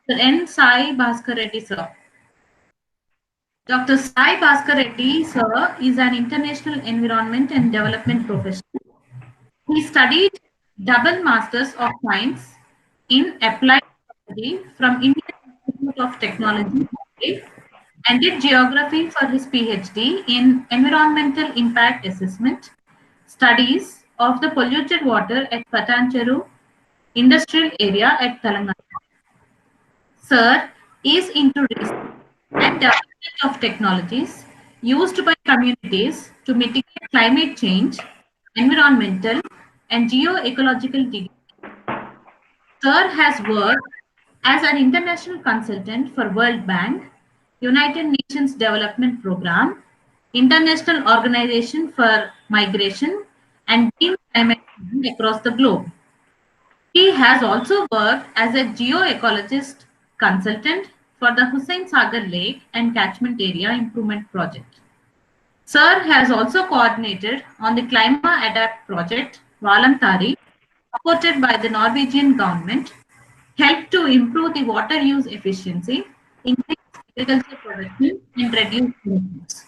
Dr. N. Sai Bhaskar Reddy, sir. Dr. Sai Bhaskar Reddy, sir, is an international environment and development professional. He studied double Masters of Science in Applied Geography from Indian Institute of Technology, Bombay, and did geography for his PhD in Environmental Impact Assessment, Studies of the Polluted Water at Patancheru Industrial Area at Telangana. Sir is into research and development of technologies used by communities to mitigate climate change, environmental, and geo-ecological degradation. Sir has worked as an international consultant for World Bank, United Nations Development Programme, International Organization for Migration, and Green Climate Change across the globe. He has also worked as a geoecologist consultant for the Hussain Sagar Lake and Catchment Area Improvement Project. Sir has also coordinated on the Clima Adapt project, Valantari, supported by the Norwegian government, helped to improve the water use efficiency, increase agriculture production, and reduce emissions.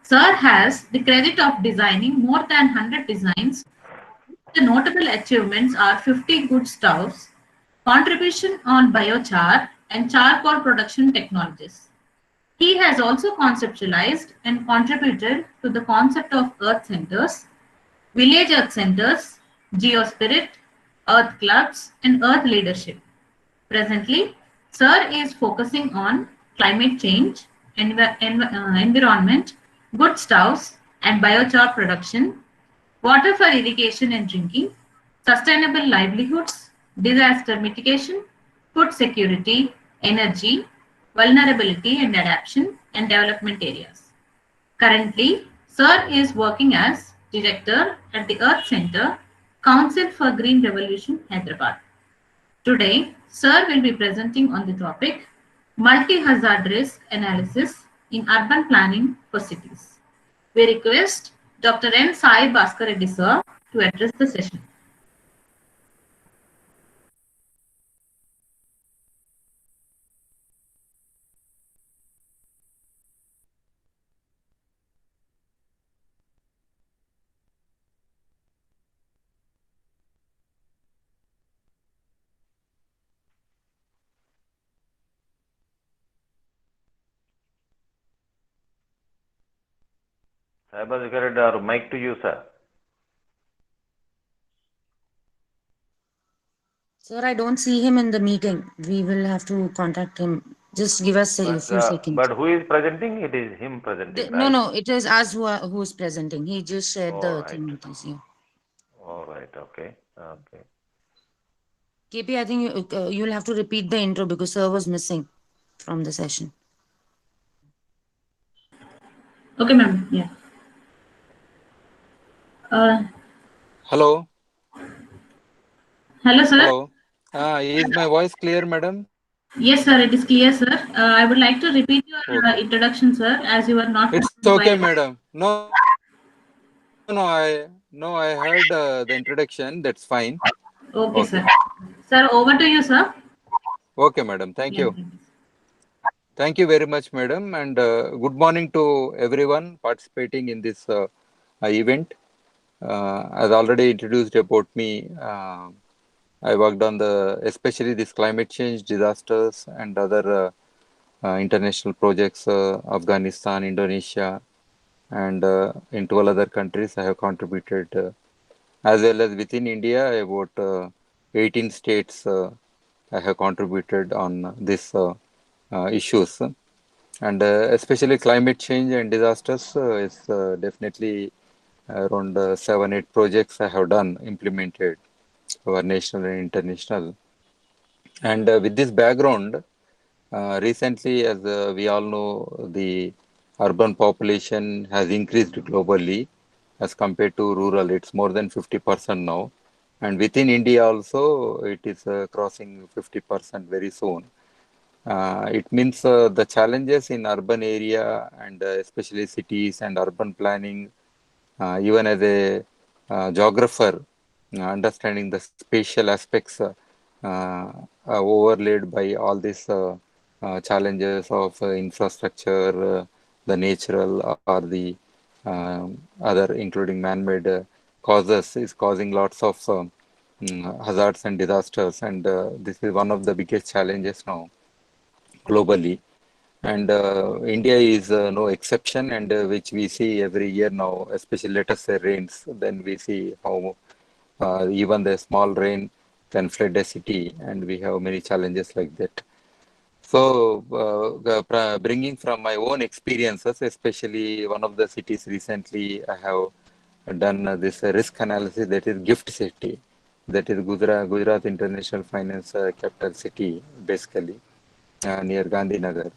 Sir has the credit of designing more than 100 designs. The notable achievements are 50 good stoves, contribution on biochar and charcoal production technologies. He has also conceptualized and contributed to the concept of earth centers, village earth centers, geospirit, earth clubs, and earth leadership. Presently, Sir is focusing on climate change, environment, good stoves, and biochar production, water for irrigation and drinking, sustainable livelihoods, disaster mitigation, food security, energy, vulnerability and adaptation, and development areas. Currently, Sir is working as director at the Earth Center, Council for Green Revolution, Hyderabad. Today, Sir will be presenting on the topic Multi-Hazard Risk Analysis in Urban Planning for Cities. We request Dr. N. Sai Bhaskar Reddy sir to address the session. Cyber mic to you, sir. Sir, I don't see him in the meeting. We will have to contact him. Just give us a few seconds. But who is presenting? It is him presenting, right? No, it is us who is presenting. He just shared the thing with us. Yeah. All right. Okay. Okay. KP, I think you'll have to repeat the intro because sir was missing from the session. Okay, ma'am. Yeah. Hello. Hello, sir. Hello. Is my voice clear, madam? Yes, sir. It is clear, sir. I would like to repeat your introduction, sir, as you are not. It's okay, madam. No, I heard the introduction. That's fine. Okay, sir. Sir, over to you, sir. Okay, madam. Thank you. Thank you very much, madam. And good morning to everyone participating in this event. As already introduced about me, I worked on especially this climate change, disasters, and other international projects, Afghanistan, Indonesia, and in 12 other countries. I have contributed, as well as within India, about 18 states. I have contributed on these issues, and especially climate change and disasters is definitely around 7-8 projects I have done, implemented, our national and international. And with this background, recently, as we all know, the urban population has increased globally as compared to rural. It's more than 50% now. And within India also, it is crossing 50% very soon. It means the challenges in urban area and especially cities and urban planning, even as a geographer, understanding the spatial aspects overlaid by all these challenges of infrastructure, the natural or the other, including man-made causes, is causing lots of hazards and disasters. And this is one of the biggest challenges now globally. And India is no exception, and which we see every year now, especially let us say rains, then we see how even the small rain can flood a city, and we have many challenges like that. So, bringing from my own experiences, especially one of the cities recently, I have done this risk analysis, that is GIFT City, that is Gujarat International Finance Capital City, basically near Gandhinagar.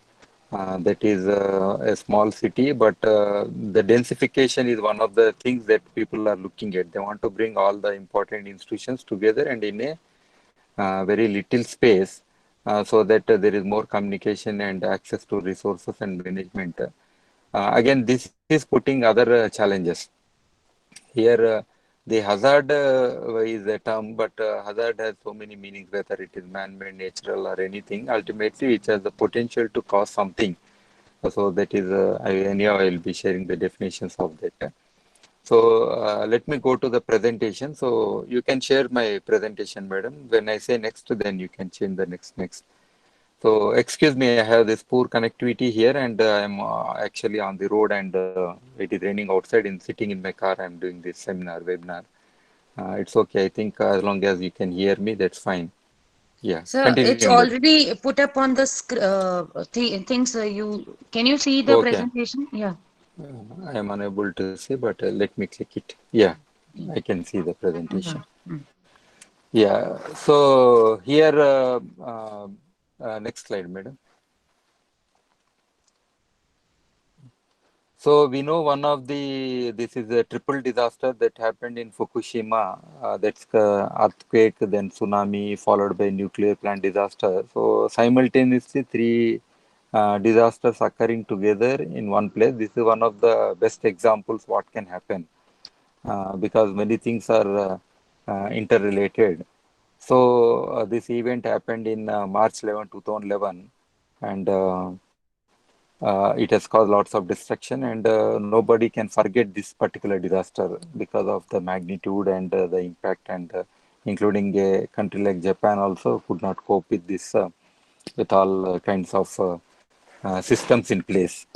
That is a small city, but the densification is one of the things that people are looking at. They want to bring all the important institutions together and in a very little space, so that there is more communication and access to resources and management. Again, this is putting other challenges. Here, the hazard is a term, but hazard has so many meanings, whether it is man-made, natural, or anything. Ultimately, it has the potential to cause something. So that is, anyhow, I will be sharing the definitions of that. So let me go to the presentation. So you can share my presentation, madam. When I say next, then you can change the next. So excuse me, I have this poor connectivity here, and I'm actually on the road, and it is raining outside. And sitting in my car, I'm doing this webinar. It's okay. I think as long as you can hear me, that's fine. Yeah, Sir, continue, it's madam. already put up on the things. You can you see the Okay, presentation? Yeah. I am unable to see, but let me click it. Yeah, Yeah. I can see the Yeah. presentation. Mm. Yeah, so here, next slide, madam. So we know one of this is a triple disaster that happened in Fukushima. That's earthquake, then tsunami, followed by nuclear plant disaster. So simultaneously, three disasters occurring together in one place. This is one of the best examples what can happen, because many things are interrelated. So this event happened in March 11, 2011, and it has caused lots of destruction, and nobody can forget this particular disaster because of the magnitude and the impact, and including a country like Japan also could not cope with this, with all kinds of systems in place.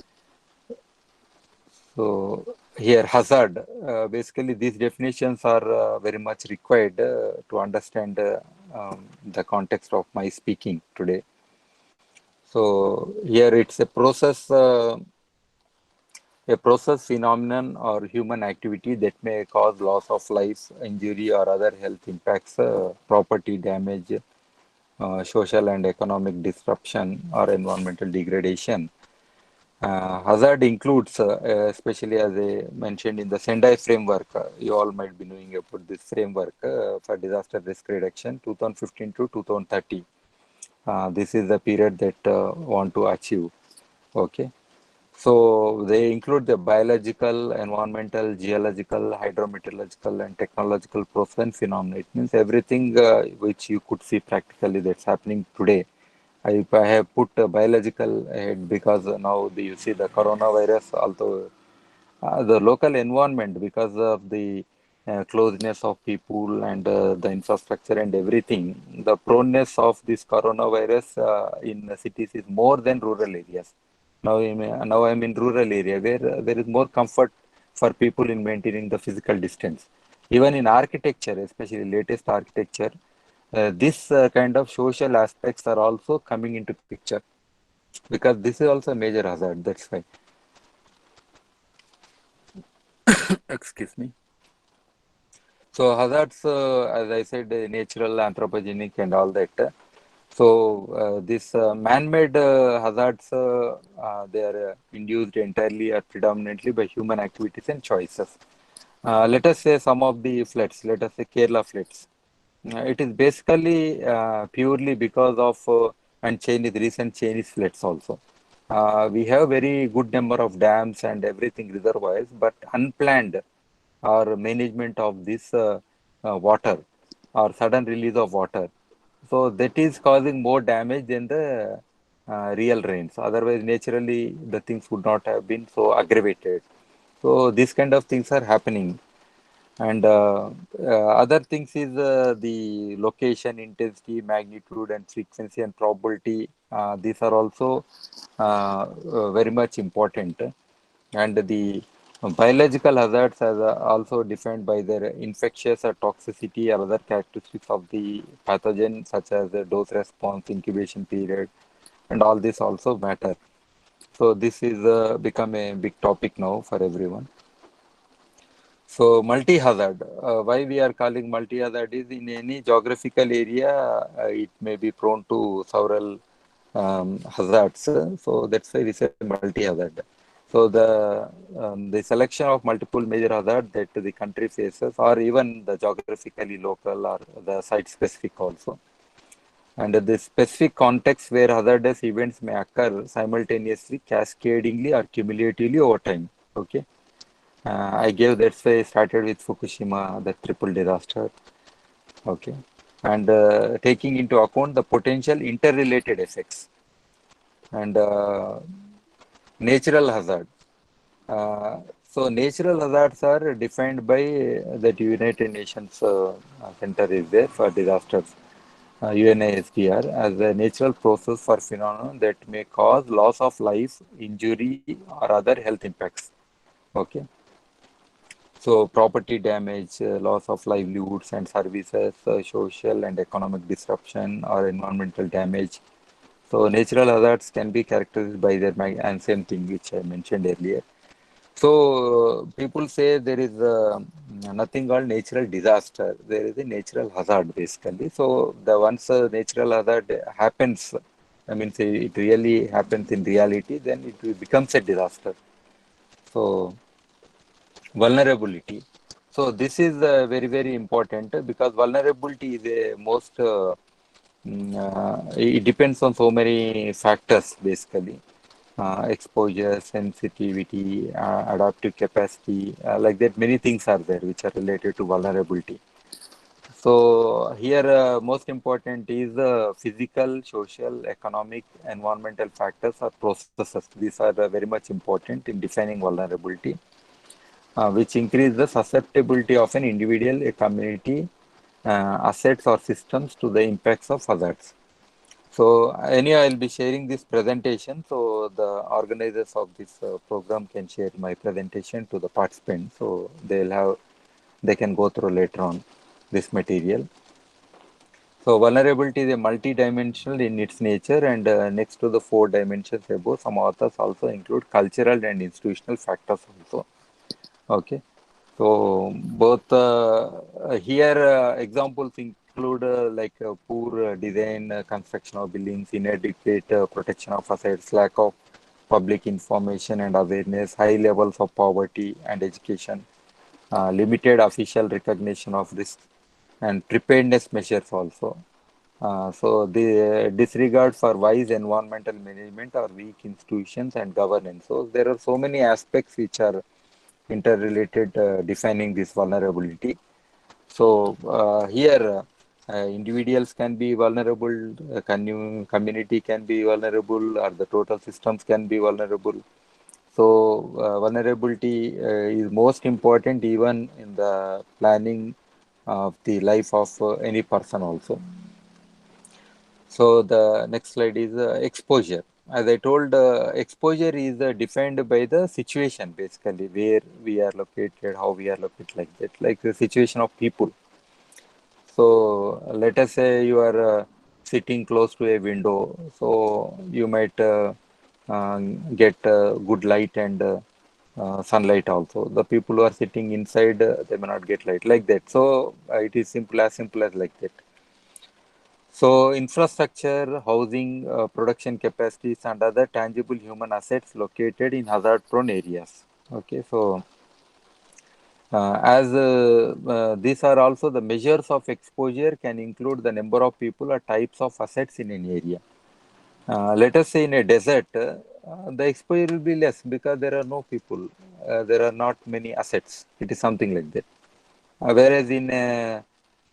So here hazard, basically these definitions are very much required to understand the context of my speaking today. So here it's a process, phenomenon, or human activity that may cause loss of life, injury, or other health impacts, property damage, social and economic disruption, or environmental degradation. Hazard includes, especially as I mentioned in the Sendai framework, you all might be knowing about this framework for disaster risk reduction, 2015 to 2030. This is the period that want to achieve. Okay. So they include the biological, environmental, geological, hydrometeorological, and technological process and phenomena. It means everything which you could see practically that's happening today. I have put biological ahead because now you see the coronavirus, although the local environment, because of the closeness of people and the infrastructure and everything, the proneness of this coronavirus in the cities is more than rural areas. Now I'm in rural area where there is more comfort for people in maintaining the physical distance. Even in architecture, especially latest architecture, this kind of social aspects are also coming into picture, because this is also a major hazard. That's why. Excuse me. So hazards, as I said, natural, anthropogenic, and all that. So this man-made hazards, they are induced entirely or predominantly by human activities and choices. Let us say some of the floods. Let us say Kerala floods. It is basically purely because of and recent Chinese floods also. We have very good number of dams and everything reservoirs, but unplanned or management of this water or sudden release of water. So that is causing more damage than the real rains. Otherwise, naturally, the things would not have been so aggravated. So these kind of things are happening. And other things is the location, intensity, magnitude, and frequency and probability. These are also very much important. And the biological hazards are also defined by their infectious or toxicity or other characteristics of the pathogen, such as the dose response, incubation period, and all this also matter. So this is become a big topic now for everyone. So multi-hazard, why we are calling multi-hazard is in any geographical area, it may be prone to several hazards. So that's why we say multi-hazard. So the selection of multiple major hazards that the country faces, or even the geographically local or the site-specific also, and the specific context where hazardous events may occur simultaneously, cascadingly, or cumulatively over time. Okay. I gave that's why I started with Fukushima, the triple disaster. Okay. And taking into account the potential interrelated effects and natural hazard. Uh, so natural hazards are defined by that United Nations Center is there for disasters, UNISDR, as a natural process for phenomena that may cause loss of life, injury, or other health impacts. Okay. So property damage, loss of livelihoods and services, social and economic disruption or environmental damage. So natural hazards can be characterized by their and same thing which I mentioned earlier. So people say there is nothing called natural disaster. There is a natural hazard basically. So the once a natural hazard happens, I mean, say it really happens in reality, then becomes a disaster. So vulnerability. So this is very important because vulnerability is a most it depends on so many factors basically. Exposure, sensitivity, adaptive capacity, like that many things are there which are related to vulnerability. So here most important is the physical, social, economic, environmental factors or processes. These are very much important in defining vulnerability, which increase the susceptibility of an individual, a community, assets or systems to the impacts of hazards. So anyhow, I'll be sharing this presentation so the organizers of this program can share my presentation to the participants. So they can go through later on this material. So vulnerability is a multi-dimensional in its nature, and next to the 4 dimensions above, some authors also include cultural and institutional factors also. Okay. So both here examples include like poor design, construction of buildings, inadequate protection of assets, lack of public information and awareness, high levels of poverty and education, limited official recognition of risks, and preparedness measures also. So the disregard for wise environmental management or weak institutions and governance. So there are so many aspects which are interrelated defining this vulnerability. So here individuals can be vulnerable, community can be vulnerable, or the total systems can be vulnerable. So vulnerability is most important even in the planning of the life of any person also. So the next slide is exposure. As I told, exposure is defined by the situation, basically, where we are located, how we are located, like that, like the situation of people. So let us say you are sitting close to a window, so you might get good light and sunlight also. The people who are sitting inside, they may not get light like that. So it is simple as like that. So infrastructure, housing, production capacities, and other tangible human assets located in hazard-prone areas. Okay, so as these are also the measures of exposure can include the number of people or types of assets in an area. Let us say in a desert, the exposure will be less because there are no people, there are not many assets. It is something like that. Whereas in a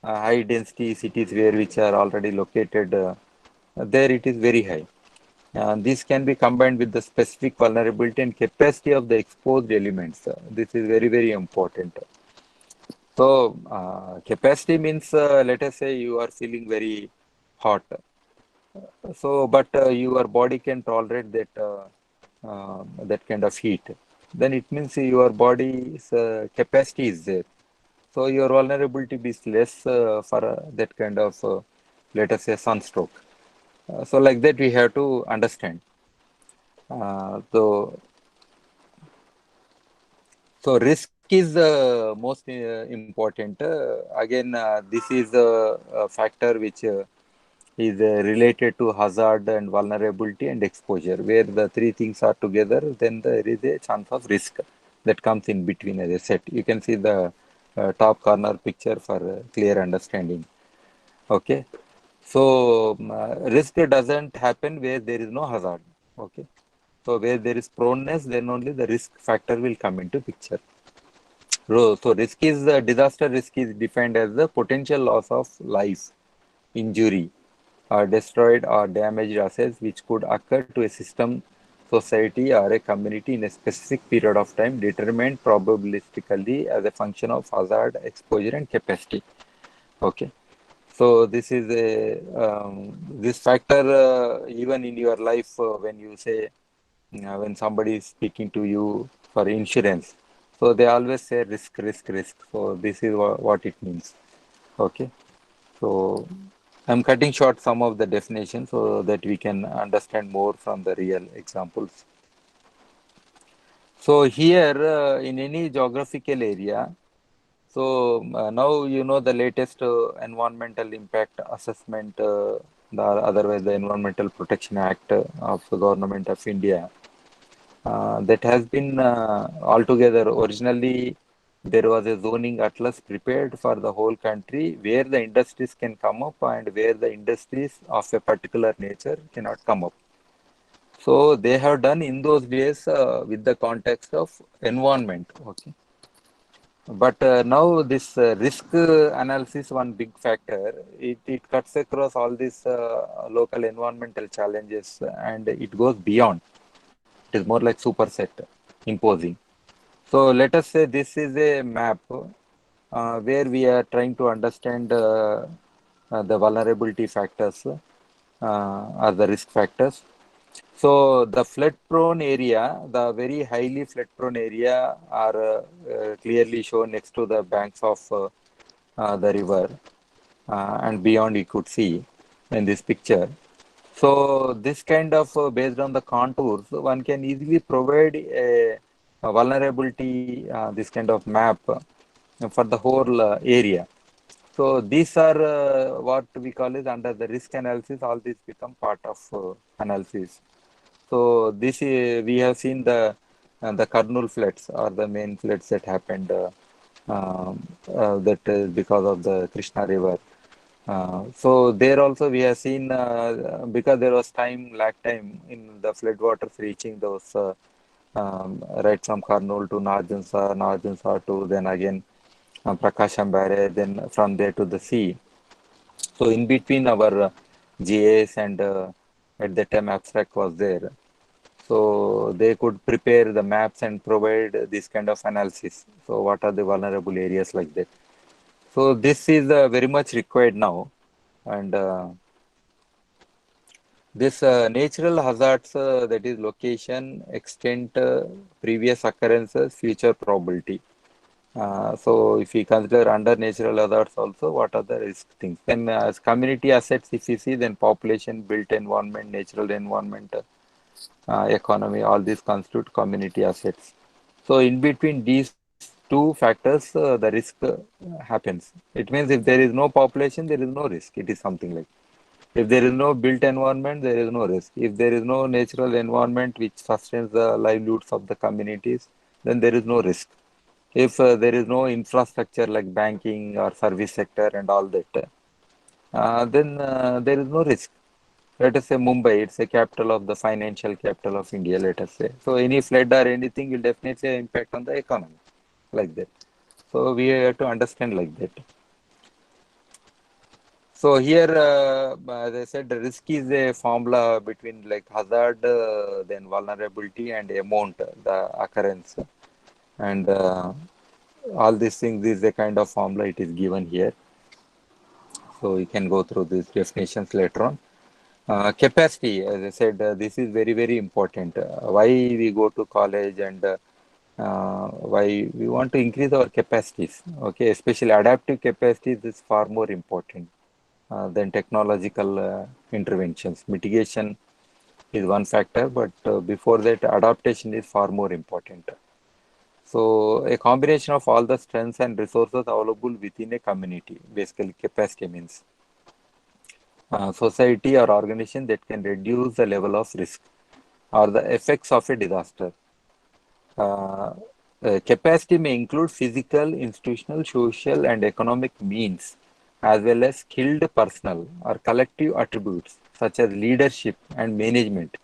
high density cities where which are already located, there it is very high. This can be combined with the specific vulnerability and capacity of the exposed elements. This is very, very important. So, capacity means, let us say you are feeling very hot. So, but your body can tolerate that kind of heat. Then it means your body's capacity is there. So your vulnerability is less for that kind of, let us say, sunstroke. So like that, we have to understand. So risk is the most important. Again, this is a factor which is related to hazard and vulnerability and exposure. Where the three things are together, then there is a chance of risk that comes in between as a set. You can see the top corner picture for clear understanding. Okay. So risk doesn't happen where there is no hazard. Okay. So where there is proneness, then only the risk factor will come into picture. So risk is disaster risk is defined as the potential loss of life, injury, or destroyed or damaged assets which could occur to a system, society, or a community in a specific period of time, determined probabilistically as a function of hazard, exposure, and capacity. Okay. So this is a this factor even in your life when you say when somebody is speaking to you for insurance, so they always say risk, risk, risk. So this is what it means. Okay. So I'm cutting short some of the definitions so that we can understand more from the real examples. So here in any geographical area, so now you know the latest environmental impact assessment, the otherwise the Environmental Protection Act of the Government of India. That has been altogether originally there was a zoning atlas prepared for the whole country where the industries can come up and where the industries of a particular nature cannot come up. So they have done in those days with the context of environment. Okay. But now this risk analysis, one big factor, it cuts across all these local environmental challenges and it goes beyond. It is more like superset imposing. So let us say this is a map where we are trying to understand the vulnerability factors or the risk factors. So the flood prone area, the very highly flood prone area are clearly shown next to the banks of the river and beyond you could see in this picture. So this kind of based on the contours, one can easily provide a vulnerability, this kind of map for the whole area. So these are what we call is under the risk analysis. All these become part of analysis. So this we have seen the Kurnool floods are the main floods that happened that is because of the Krishna River. So there also we have seen because there was lag time in the flood waters reaching those right from Kurnool to Narjansa to then again Prakasham barrage, then from there to the sea. So in between our GAS and at that time abstract was there. So they could prepare the maps and provide this kind of analysis. So what are the vulnerable areas like that? So this is very much required now. And this natural hazards, that is location, extent, previous occurrences, future probability. So if we consider under natural hazards also, what are the risk things? Then as community assets, if you see, then population, built environment, natural environment, economy, all these constitute community assets. So in between these two factors, the risk happens. It means if there is no population, there is no risk. It is something like if there is no built environment, there is no risk. If there is no natural environment which sustains the livelihoods of the communities, then there is no risk. If there is no infrastructure like banking or service sector and all that, then there is no risk. Let us say Mumbai, it's a capital of the financial capital of India, let us say. So any flood or anything will definitely impact on the economy like that. So we have to understand like that. So here, as I said, the risk is a formula between like hazard, then vulnerability and amount, the occurrence. And all these things is a kind of formula it is given here. So you can go through these definitions later on. Capacity, as I said, this is very, very important. Why we go to college and why we want to increase our capacities. Okay, especially adaptive capacities is far more important than technological interventions. Mitigation is one factor, but before that, adaptation is far more important. So, a combination of all the strengths and resources available within a community, basically, capacity means society or organization that can reduce the level of risk or the effects of a disaster. Uh, Capacity may include physical, institutional, social, and economic means, as well as skilled personnel or collective attributes such as leadership and management.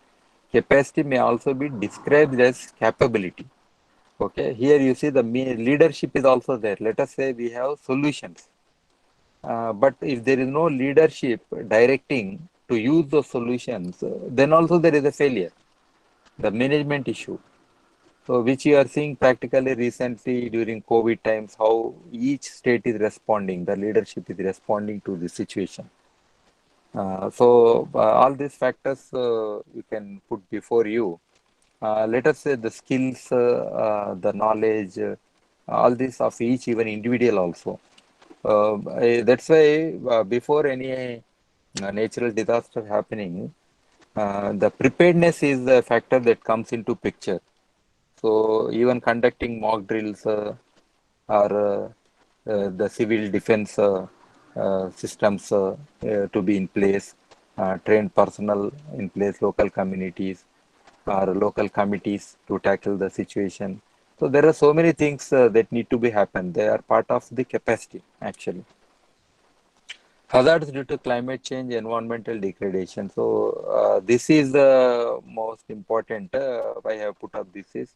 Capacity may also be described as capability. Okay, here you see the leadership is also there. Let us say we have solutions, but if there is no leadership directing to use those solutions, then also there is a failure, the management issue. So, which you are seeing practically recently during COVID times, how each state is responding, the leadership is responding to the situation. All these factors you can put before you. Let us say the skills, the knowledge, all this of each even individual also. That's why before any natural disaster happening, the preparedness is the factor that comes into picture. So even conducting mock drills or the civil defense systems to be in place, trained personnel in place, local communities or local committees to tackle the situation. So there are so many things that need to be happen. They are part of the capacity actually. Hazards due to climate change, environmental degradation. So this is the most important. I have put up this is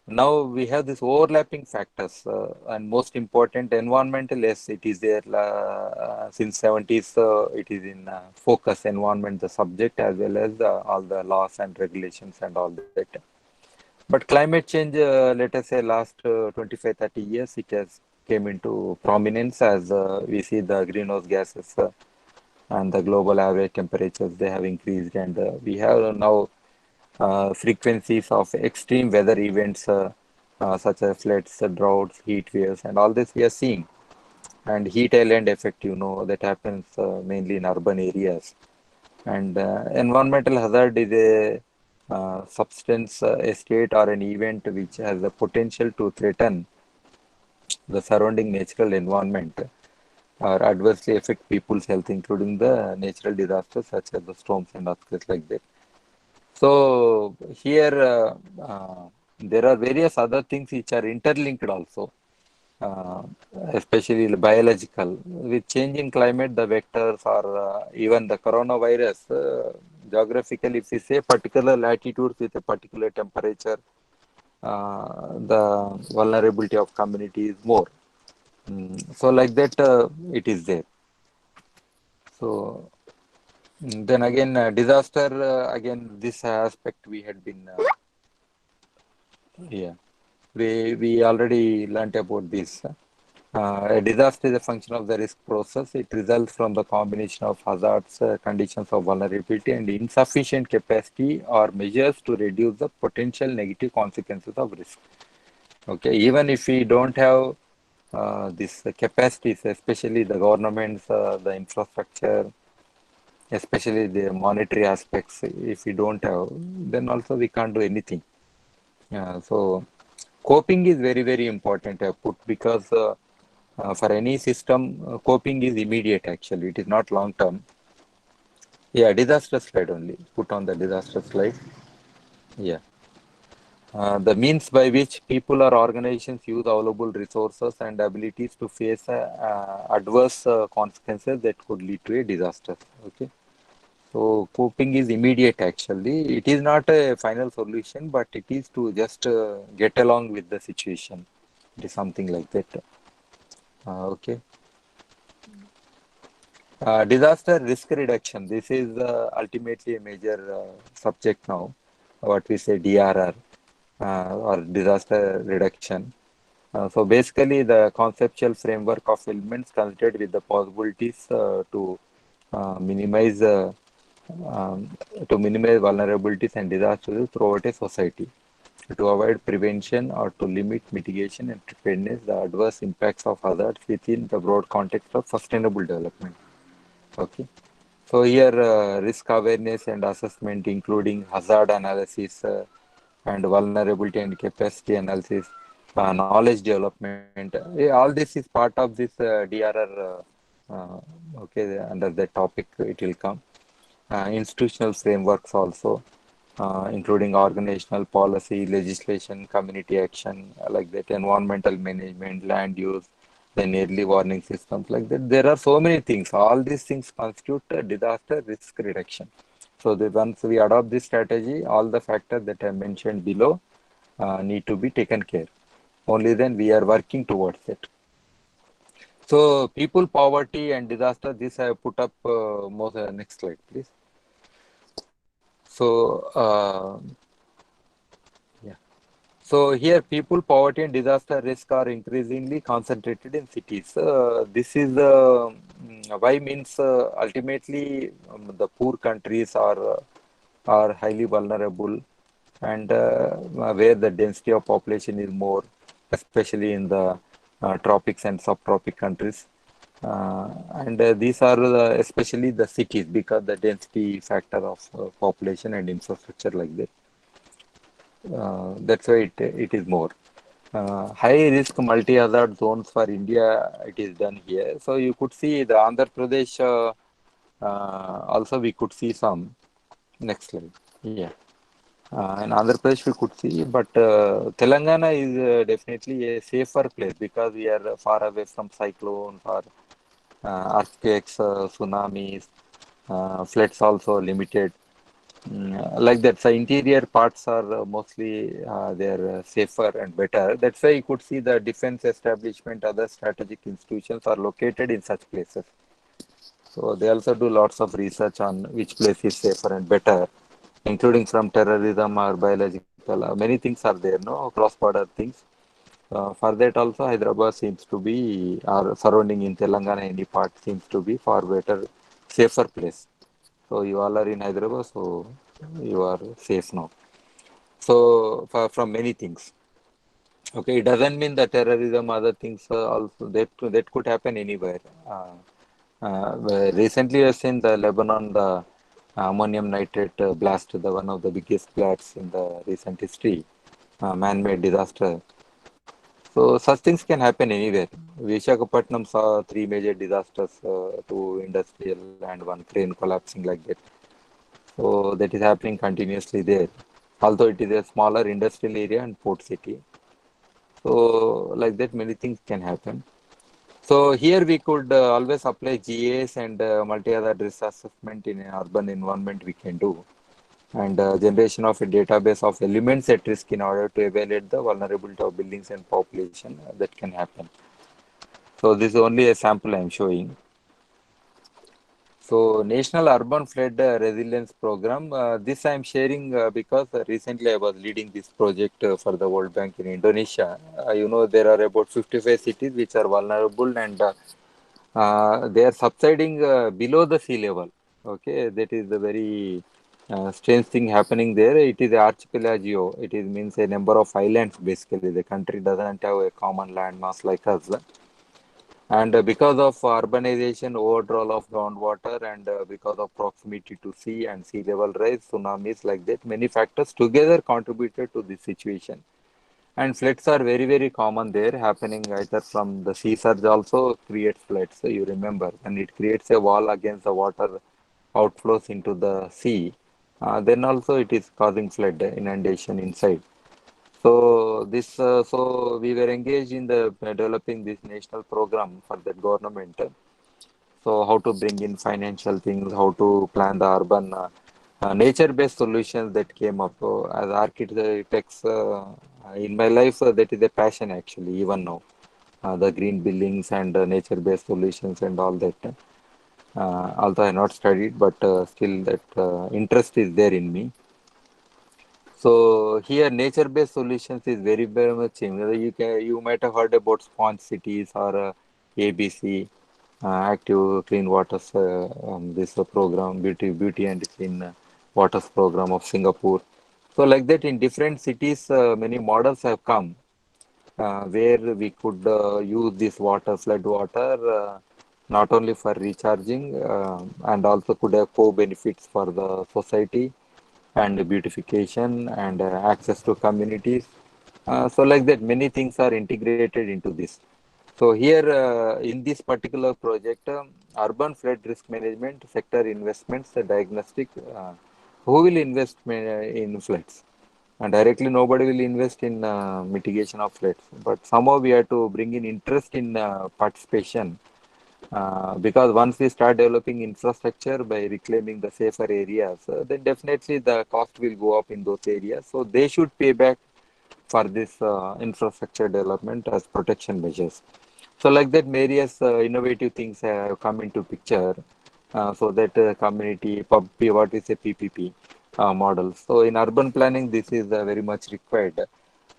now we have this overlapping factors and most important environmental. Yes, it is there since 70s. It is in focus environment, the subject as well as all the laws and regulations and all that. But climate change, let us say last 25, 30 years, it has came into prominence as we see the greenhouse gases and the global average temperatures, they have increased. And we have now frequencies of extreme weather events such as floods, droughts, heat waves, and all this we are seeing. And heat island effect, that happens mainly in urban areas. And environmental hazard is a substance, a state, or an event which has the potential to threaten the surrounding natural environment or adversely affect people's health, including the natural disasters such as the storms and earthquakes like that. So here there are various other things which are interlinked also, uh, especially the biological. With change in climate, the vectors or even the coronavirus, geographically, if we say particular latitudes with a particular temperature, the vulnerability of community is more. So like that, it is there. So then again, disaster, again, this aspect we had been, yeah, we already learnt about this. A disaster is a function of the risk process. It results from the combination of hazards, conditions of vulnerability, and insufficient capacity or measures to reduce the potential negative consequences of risk. Okay, even if we don't have these capacities, especially the governments, the infrastructure, especially the monetary aspects, if we don't have, then also we can't do anything. So coping is very, very important, I put, because for any system, coping is immediate actually. It is not long term. Yeah, disaster slide only. Put on the disaster slide. Yeah. The means by which people or organizations use available resources and abilities to face adverse consequences that could lead to a disaster. Okay. So coping is immediate actually. It is not a final solution, but it is to just get along with the situation. It is something like that. Okay. Disaster risk reduction. This is ultimately a major subject now. What we say DRR or disaster reduction. So basically, the conceptual framework of elements considered with the possibilities minimize um, to minimize vulnerabilities and disasters throughout a society, to avoid prevention or to limit mitigation and preparedness the adverse impacts of hazards within the broad context of sustainable development. Okay. So here risk awareness and assessment, including hazard analysis and vulnerability and capacity analysis, knowledge development, all this is part of this DRR. Okay, under the topic it will come. Institutional frameworks also, including organizational policy, legislation, community action, like that, environmental management, land use, then early warning systems, like that. There are so many things. All these things constitute disaster risk reduction. So once we adopt this strategy, all the factors that I mentioned below need to be taken care. Only then we are working towards it. So people, poverty and disaster, this I have put up more, next slide, please. So, yeah. So here, people, poverty, and disaster risk are increasingly concentrated in cities. This is why means ultimately the poor countries are highly vulnerable, and where the density of population is more, especially in the tropics and subtropic countries. And these are especially the cities because the density factor of population and infrastructure like that. That's why it is more. High risk multi hazard zones for India, it is done here. So you could see the Andhra Pradesh, also we could see some. Next slide. Yeah. In Andhra Pradesh we could see, but Telangana is definitely a safer place because we are far away from cyclones or earthquakes, tsunamis, floods also limited. Like that, so interior parts are mostly they are safer and better. That's why you could see the defense establishment, other strategic institutions are located in such places. So they also do lots of research on which place is safer and better, including from terrorism or biological. Many things are there, no cross-border things. For that also, Hyderabad seems to be, or surrounding in Telangana, any part seems to be far better, safer place. So you all are in Hyderabad, so you are safe now. So from many things. Okay, it doesn't mean that terrorism, other things also that could happen anywhere. Recently, I've seen the Lebanon, the ammonium nitrate blast, the one of the biggest blasts in the recent history, man-made disaster. So such things can happen anywhere. Visakhapatnam saw three major disasters, two industrial and one crane collapsing like that. So that is happening continuously there. Although it is a smaller industrial area and port city. So like that, many things can happen. So here we could always apply GAS and multi-hazard risk assessment in an urban environment we can do. And generation of a database of elements at risk in order to evaluate the vulnerability of buildings and population that can happen. So this is only a sample I am showing. So National Urban Flood Resilience Program, this I am sharing because recently I was leading this project for the World Bank in Indonesia. You know, there are about 55 cities which are vulnerable and they are subsiding below the sea level. Okay, that is a very strange thing happening there. It is archipelago. It is means a number of islands basically. The country doesn't have a common land mass like us. And because of urbanization, overdrawal of groundwater, and because of proximity to sea and sea level rise, tsunamis like that, many factors together contributed to this situation. And floods are very, very common there, happening either from the sea surge also creates floods. So you remember, when it creates a wall against the water outflows into the sea, then also it is causing flood inundation inside. So this, so we were engaged in the developing this national program for the government. So how to bring in financial things, how to plan the urban nature-based solutions that came up. As architects, in my life, that is a passion actually, even now. The green buildings and nature-based solutions and all that. Although I not studied, but still that interest is there in me. So here, nature-based solutions is very much similar. You might have heard about sponge cities or ABC, Active Clean Waters. This program, Beauty and Clean Waters program of Singapore. So like that, in different cities, many models have come where we could use this water, flood water, not only for recharging and also could have co-benefits for the society and beautification and access to communities. So like that, many things are integrated into this. So here in this particular project, urban flood risk management, sector investments, diagnostic, who will invest in floods? And directly nobody will invest in mitigation of floods. But somehow we have to bring in interest in participation because once we start developing infrastructure by reclaiming the safer areas, then definitely the cost will go up in those areas. So they should pay back for this infrastructure development as protection measures. So like that, various innovative things have come into picture so that community, what is a PPP model. So in urban planning, this is very much required.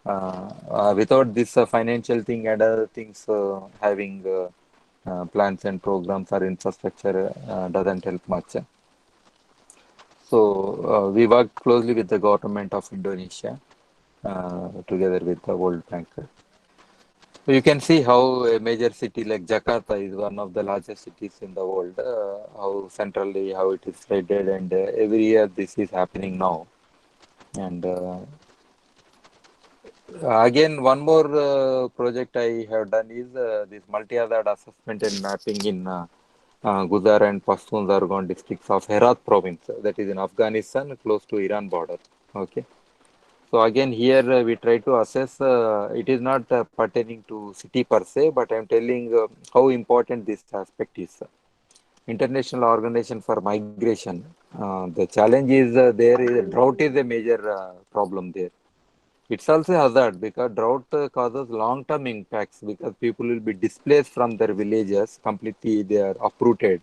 Without this financial thing and other things, having plans and programs or infrastructure doesn't help much. So we work closely with the government of Indonesia together with the World Bank. So you can see how a major city like Jakarta is one of the largest cities in the world, how centrally, how it is spreaded, and every year this is happening now. And again, one more project I have done is this multi-hazard assessment and mapping in Guzar and Pashtun Zargon districts of Herat province, that is in Afghanistan, close to Iran border. Okay. So again, here we try to assess. It is not pertaining to city per se, but I'm telling how important this aspect is. International Organization for Migration. The challenge is drought is a major problem there. It's also a hazard because drought causes long-term impacts because people will be displaced from their villages completely. They are uprooted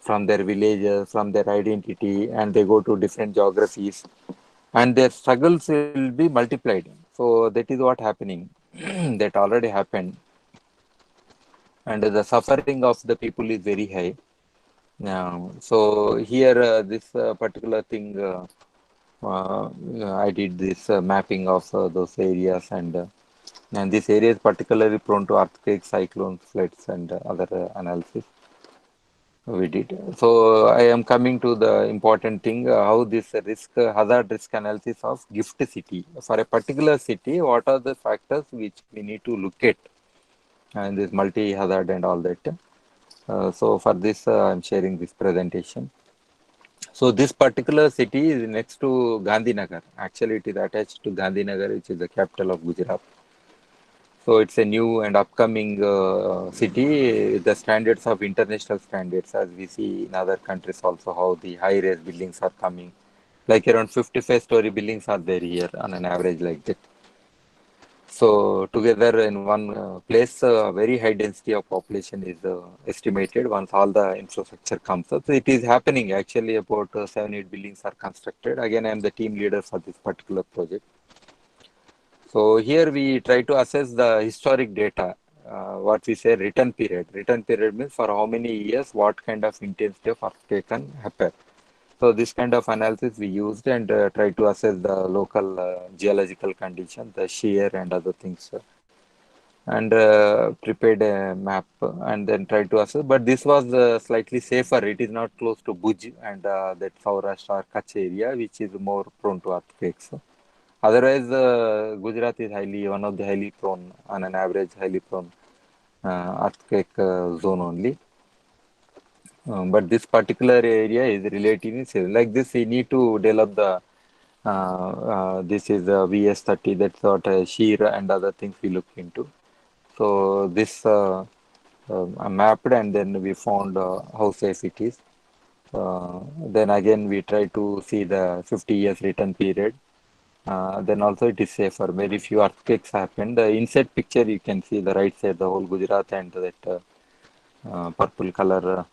from their villages, from their identity, and they go to different geographies, and their struggles will be multiplied. So that is what happening. That already happened, and the suffering of the people is very high. So here, this particular thing, uh, I did this mapping of those areas, and this area is particularly prone to earthquakes, cyclones, floods, and other analysis we did. So I am coming to the important thing, how this hazard risk analysis of gift city. For a particular city, what are the factors which we need to look at, and this multi-hazard and all that. So for this, I'm sharing this presentation. So this particular city is next to Gandhinagar. Actually, it is attached to Gandhinagar, which is the capital of Gujarat. So it's a new and upcoming city with the standards of international standards, as we see in other countries also, how the high-rise buildings are coming. Like around 55-story buildings are there here on an average like that. So together in one place, very high density of population is estimated once all the infrastructure comes up. So it is happening actually. About 7-8 buildings are constructed. Again, I am the team leader for this particular project. So here we try to assess the historic data, what we say return period. Return period means for how many years, what kind of intensity of earthquake can happen. So this kind of analysis we used and try to assess the local geological condition, the shear and other things, and prepared a map and then try to assess. But this was slightly safer. It is not close to Bhuj and that Saurashtra or Kutch area, which is more prone to earthquakes. Otherwise, Gujarat is one of the highly prone, on an average, highly prone earthquake zone only. But this particular area is relatively safe. Like this, we need to develop the. This is the VS30. That's what shear and other things we look into. So this mapped, and then we found how safe it is. Then again, we try to see the 50 years return period. Then also it is safer. Very few earthquakes happen. The inside picture you can see the right side, the whole Gujarat and that purple color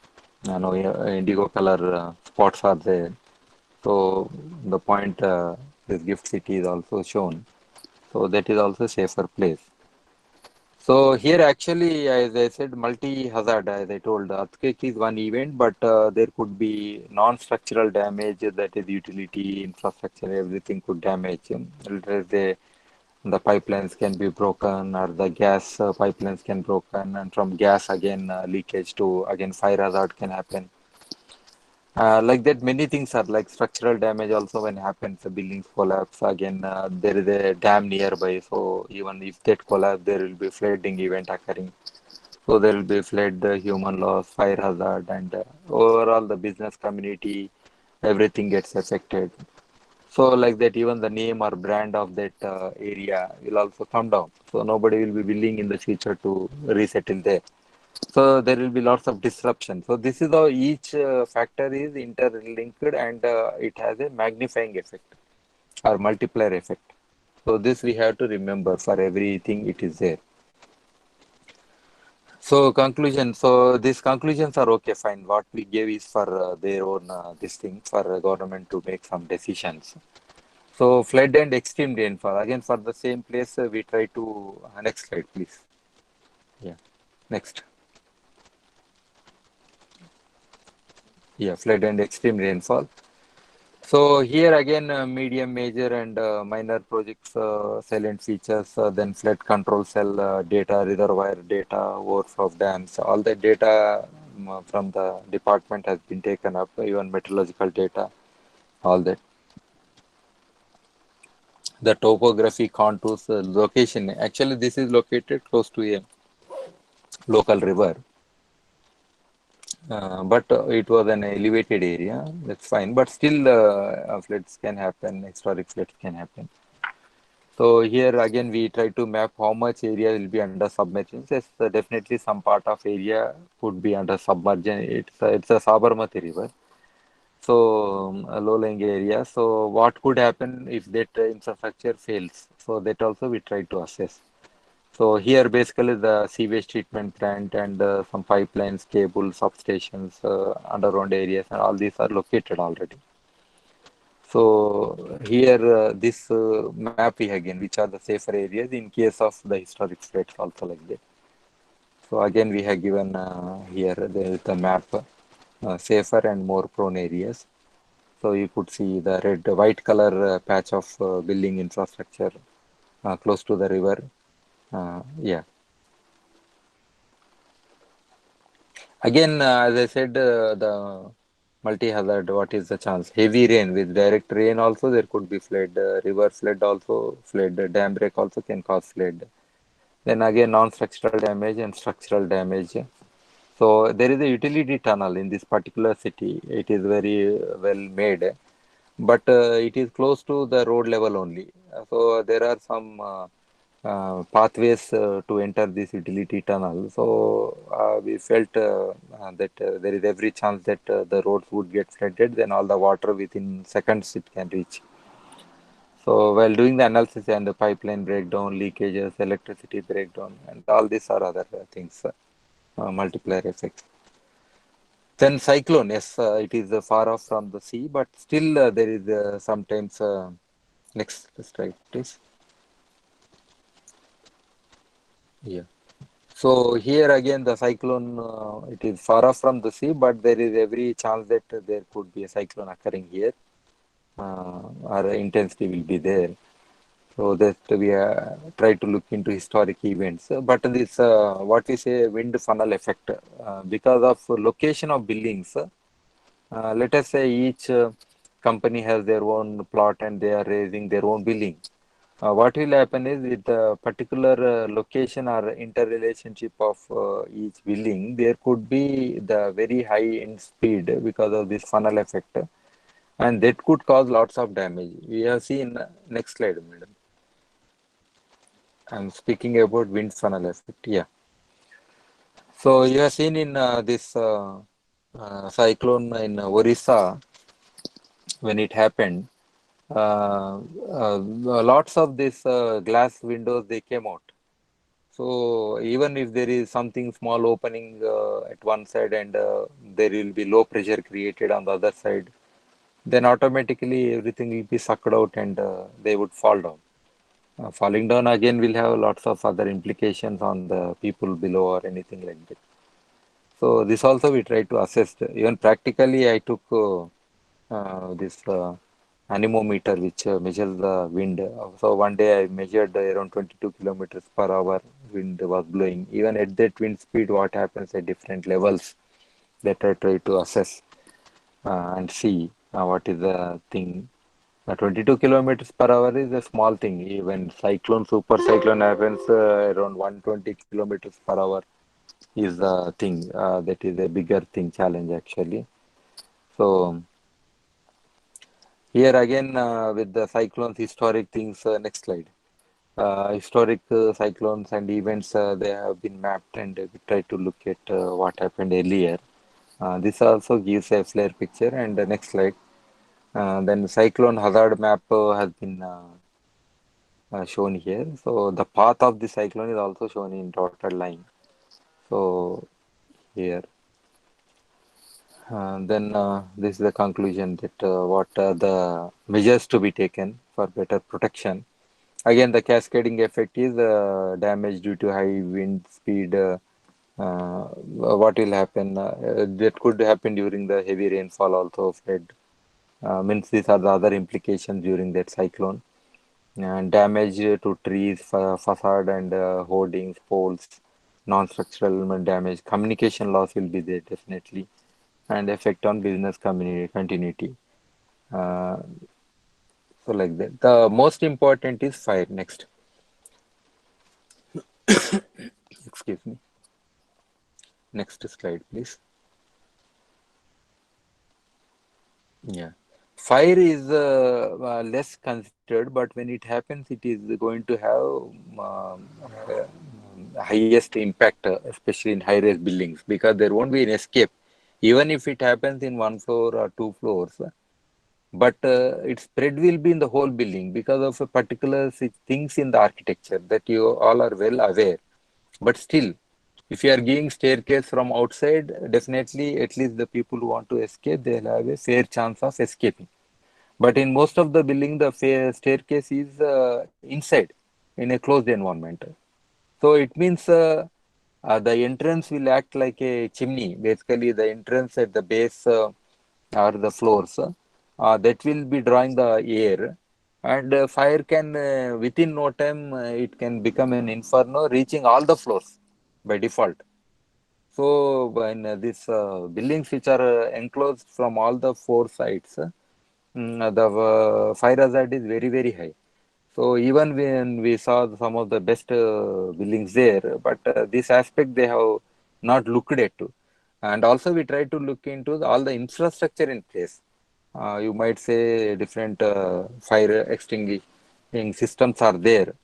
indigo color spots are there. So the point this gift city is also shown. So that is also safer place. So here actually, as I said, multi-hazard, as I told, earthquake is one event, but there could be non-structural damage, that is utility, infrastructure, everything could damage. The pipelines can be broken or the gas pipelines can broken, and from gas again leakage to again fire hazard can happen. Like that, many things are like structural damage also when happens, the buildings collapse. Again, there is a dam nearby, so even if that collapse, there will be flooding event occurring. So there will be flood, human loss, fire hazard, and overall the business community, everything gets affected. So like that, even the name or brand of that area will also come down. So nobody will be willing in the future to resettle there. So there will be lots of disruption. So this is how each factor is interlinked and it has a magnifying effect or multiplier effect. So this we have to remember for everything it is there. So conclusion. So these conclusions are okay, fine. What we gave is for their own this thing for government to make some decisions. So flood and extreme rainfall. Again for the same place we try to next slide, please. Yeah, next. Yeah, flood and extreme rainfall. So here again, medium, major, and minor projects, silent features, then flood control cell data, reservoir data, overflow of dams. All the data from the department has been taken up, even meteorological data, all that. The topography, contours, location. Actually, this is located close to a local river. But it was an elevated area, that's fine. But still, floods can happen, historic floods can happen. So here again we try to map how much area will be under submergence. Yes, definitely some part of area could be under submergence. It's a Sabarmati river, so a low-lying area. So what could happen if that infrastructure fails? So that also we try to assess. So here basically the sewage treatment plant and some pipelines, cables, substations, underground areas, and all these are located already. So here this map we again, which are the safer areas in case of the historic floods also like that. So again we have given here the map, safer and more prone areas. So you could see the white color patch of building infrastructure close to the river. Yeah. Again, as I said, the multi-hazard, what is the chance? Heavy rain, with direct rain also there could be flood, river flood also, flood, dam break also can cause flood. Then again, non-structural damage and structural damage. So there is a utility tunnel in this particular city. It is very well made, but it is close to the road level only. So there are some pathways to enter this utility tunnel. So we felt that there is every chance that the roads would get flooded, then all the water within seconds it can reach. So while doing the analysis and the pipeline breakdown, leakages, electricity breakdown, and all these are other things, multiplier effects. Then cyclone, yes, it is far off from the sea, but still there is sometimes. Next slide, please. Yeah. So here again, the cyclone, it is far off from the sea, but there is every chance that there could be a cyclone occurring here, or intensity will be there. So that we try to look into historic events. But this, what we say, wind funnel effect, because of location of buildings, let us say each company has their own plot and they are raising their own building. What will happen is with the particular location or interrelationship of each building, there could be the very high in speed because of this funnel effect, and that could cause lots of damage. We have seen next slide, madam. I'm speaking about wind funnel effect. Yeah. So you have seen in this cyclone in Orissa when it happened. Lots of these glass windows they came out. So even if there is something small opening at one side and there will be low pressure created on the other side, then automatically everything will be sucked out and they would fall down. Falling down again will have lots of other implications on the people below or anything like that. So this also we try to assess. Even practically, I took this anemometer which measures the wind. So one day I measured around 22 kilometers per hour wind was blowing. Even at that wind speed, what happens at different levels that I try to assess and see what is the thing. 22 kilometers per hour is a small thing. Even cyclone, super cyclone happens around 120 kilometers per hour is the thing. That is a bigger thing, challenge actually. So here again with the cyclones, historic things. Next slide. Historic cyclones and events they have been mapped and we try to look at what happened earlier. This also gives a flare picture. And the next slide. Then cyclone hazard map has been shown here. So the path of the cyclone is also shown in dotted line. So here. Then this is the conclusion that what are the measures to be taken for better protection. Again, the cascading effect is damage due to high wind speed. What will happen? That could happen during the heavy rainfall also. Flood means these are the other implications during that cyclone. And damage to trees, facade and hoardings, poles, non-structural damage. Communication loss will be there definitely, and effect on business continuity. So like that. The most important is fire. Next. Excuse me. Next slide, please. Yeah. Fire is less considered, but when it happens, it is going to have highest impact, especially in high-rise buildings, because there won't be an escape, even if it happens in one floor or two floors. But its spread will be in the whole building because of a particular things in the architecture that you all are well aware. But still, if you are giving staircase from outside, definitely at least the people who want to escape, they'll have a fair chance of escaping. But in most of the building, the staircase is inside in a closed environment. So it means the entrance will act like a chimney. Basically, the entrance at the base or the floors that will be drawing the air, and fire can within no time it can become an inferno, reaching all the floors by default. So when these buildings which are enclosed from all the four sides, the fire hazard is very very high. So even when we saw some of the best buildings there, but this aspect they have not looked at too. And also we try to look into all the infrastructure in place. You might say different fire extinguishing systems are there,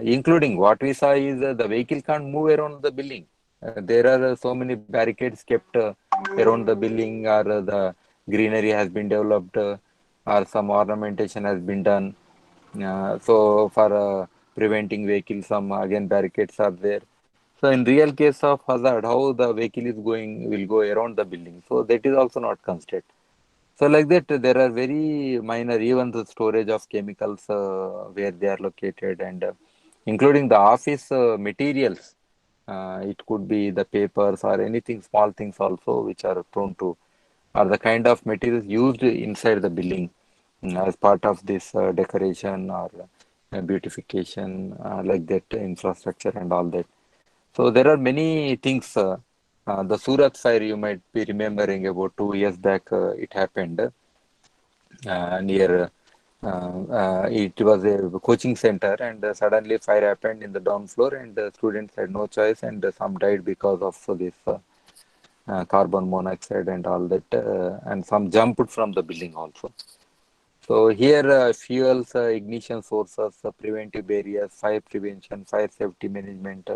including what we saw is the vehicle can't move around the building. There are so many barricades kept around the building, or the greenery has been developed, or some ornamentation has been done. So for preventing vehicles, some again barricades are there. So in real case of hazard, how the vehicle is going will go around the building. So that is also not considered. So like that, there are very minor, even the storage of chemicals where they are located, and including the office materials. It could be the papers or anything, small things also, which are prone to, are the kind of materials used inside the building as part of this decoration or beautification, like that infrastructure and all that. So there are many things. The Surat fire, you might be remembering about 2 years back, it happened near. It was a coaching center, and suddenly fire happened in the down floor, and the students had no choice, and some died because of this carbon monoxide and all that, and some jumped from the building also. So here, fuels, ignition sources, preventive barriers, fire prevention, fire safety management,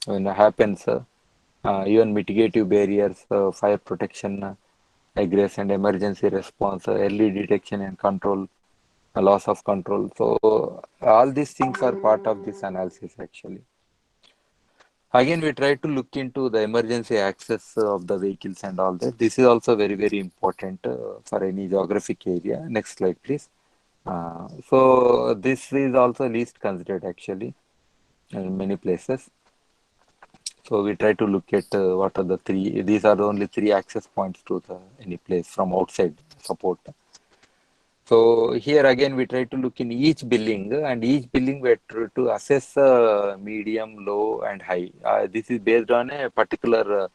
when happens. Even mitigative barriers, fire protection, egress and emergency response, early detection and control, loss of control. So all these things are part of this analysis actually. Again, we try to look into the emergency access of the vehicles and all that. This is also very, very important for any geographic area. Next slide, please. So this is also least considered actually in many places. So we try to look at what are the three. These are the only three access points to the any place from outside support. So here again we try to look in each billing and each billing we try to assess medium, low, and high. This is based on a particular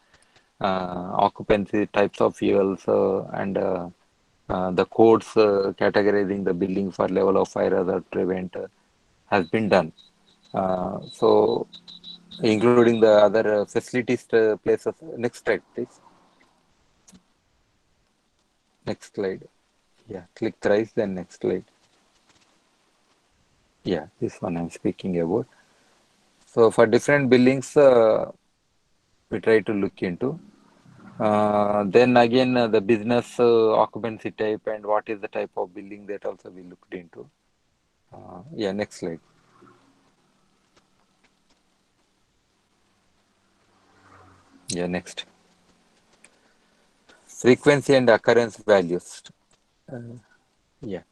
occupancy types of fuels and the codes categorizing the billing for level of fire hazard prevent has been done. So including the other facilities places. Next slide, please. Next slide. Yeah, click thrice, then next slide. Yeah, this one I'm speaking about. So for different billings, we try to look into. Then again, the business occupancy type and what is the type of billing that also we looked into. Yeah, next slide. Yeah, next. Frequency and occurrence values. Yeah.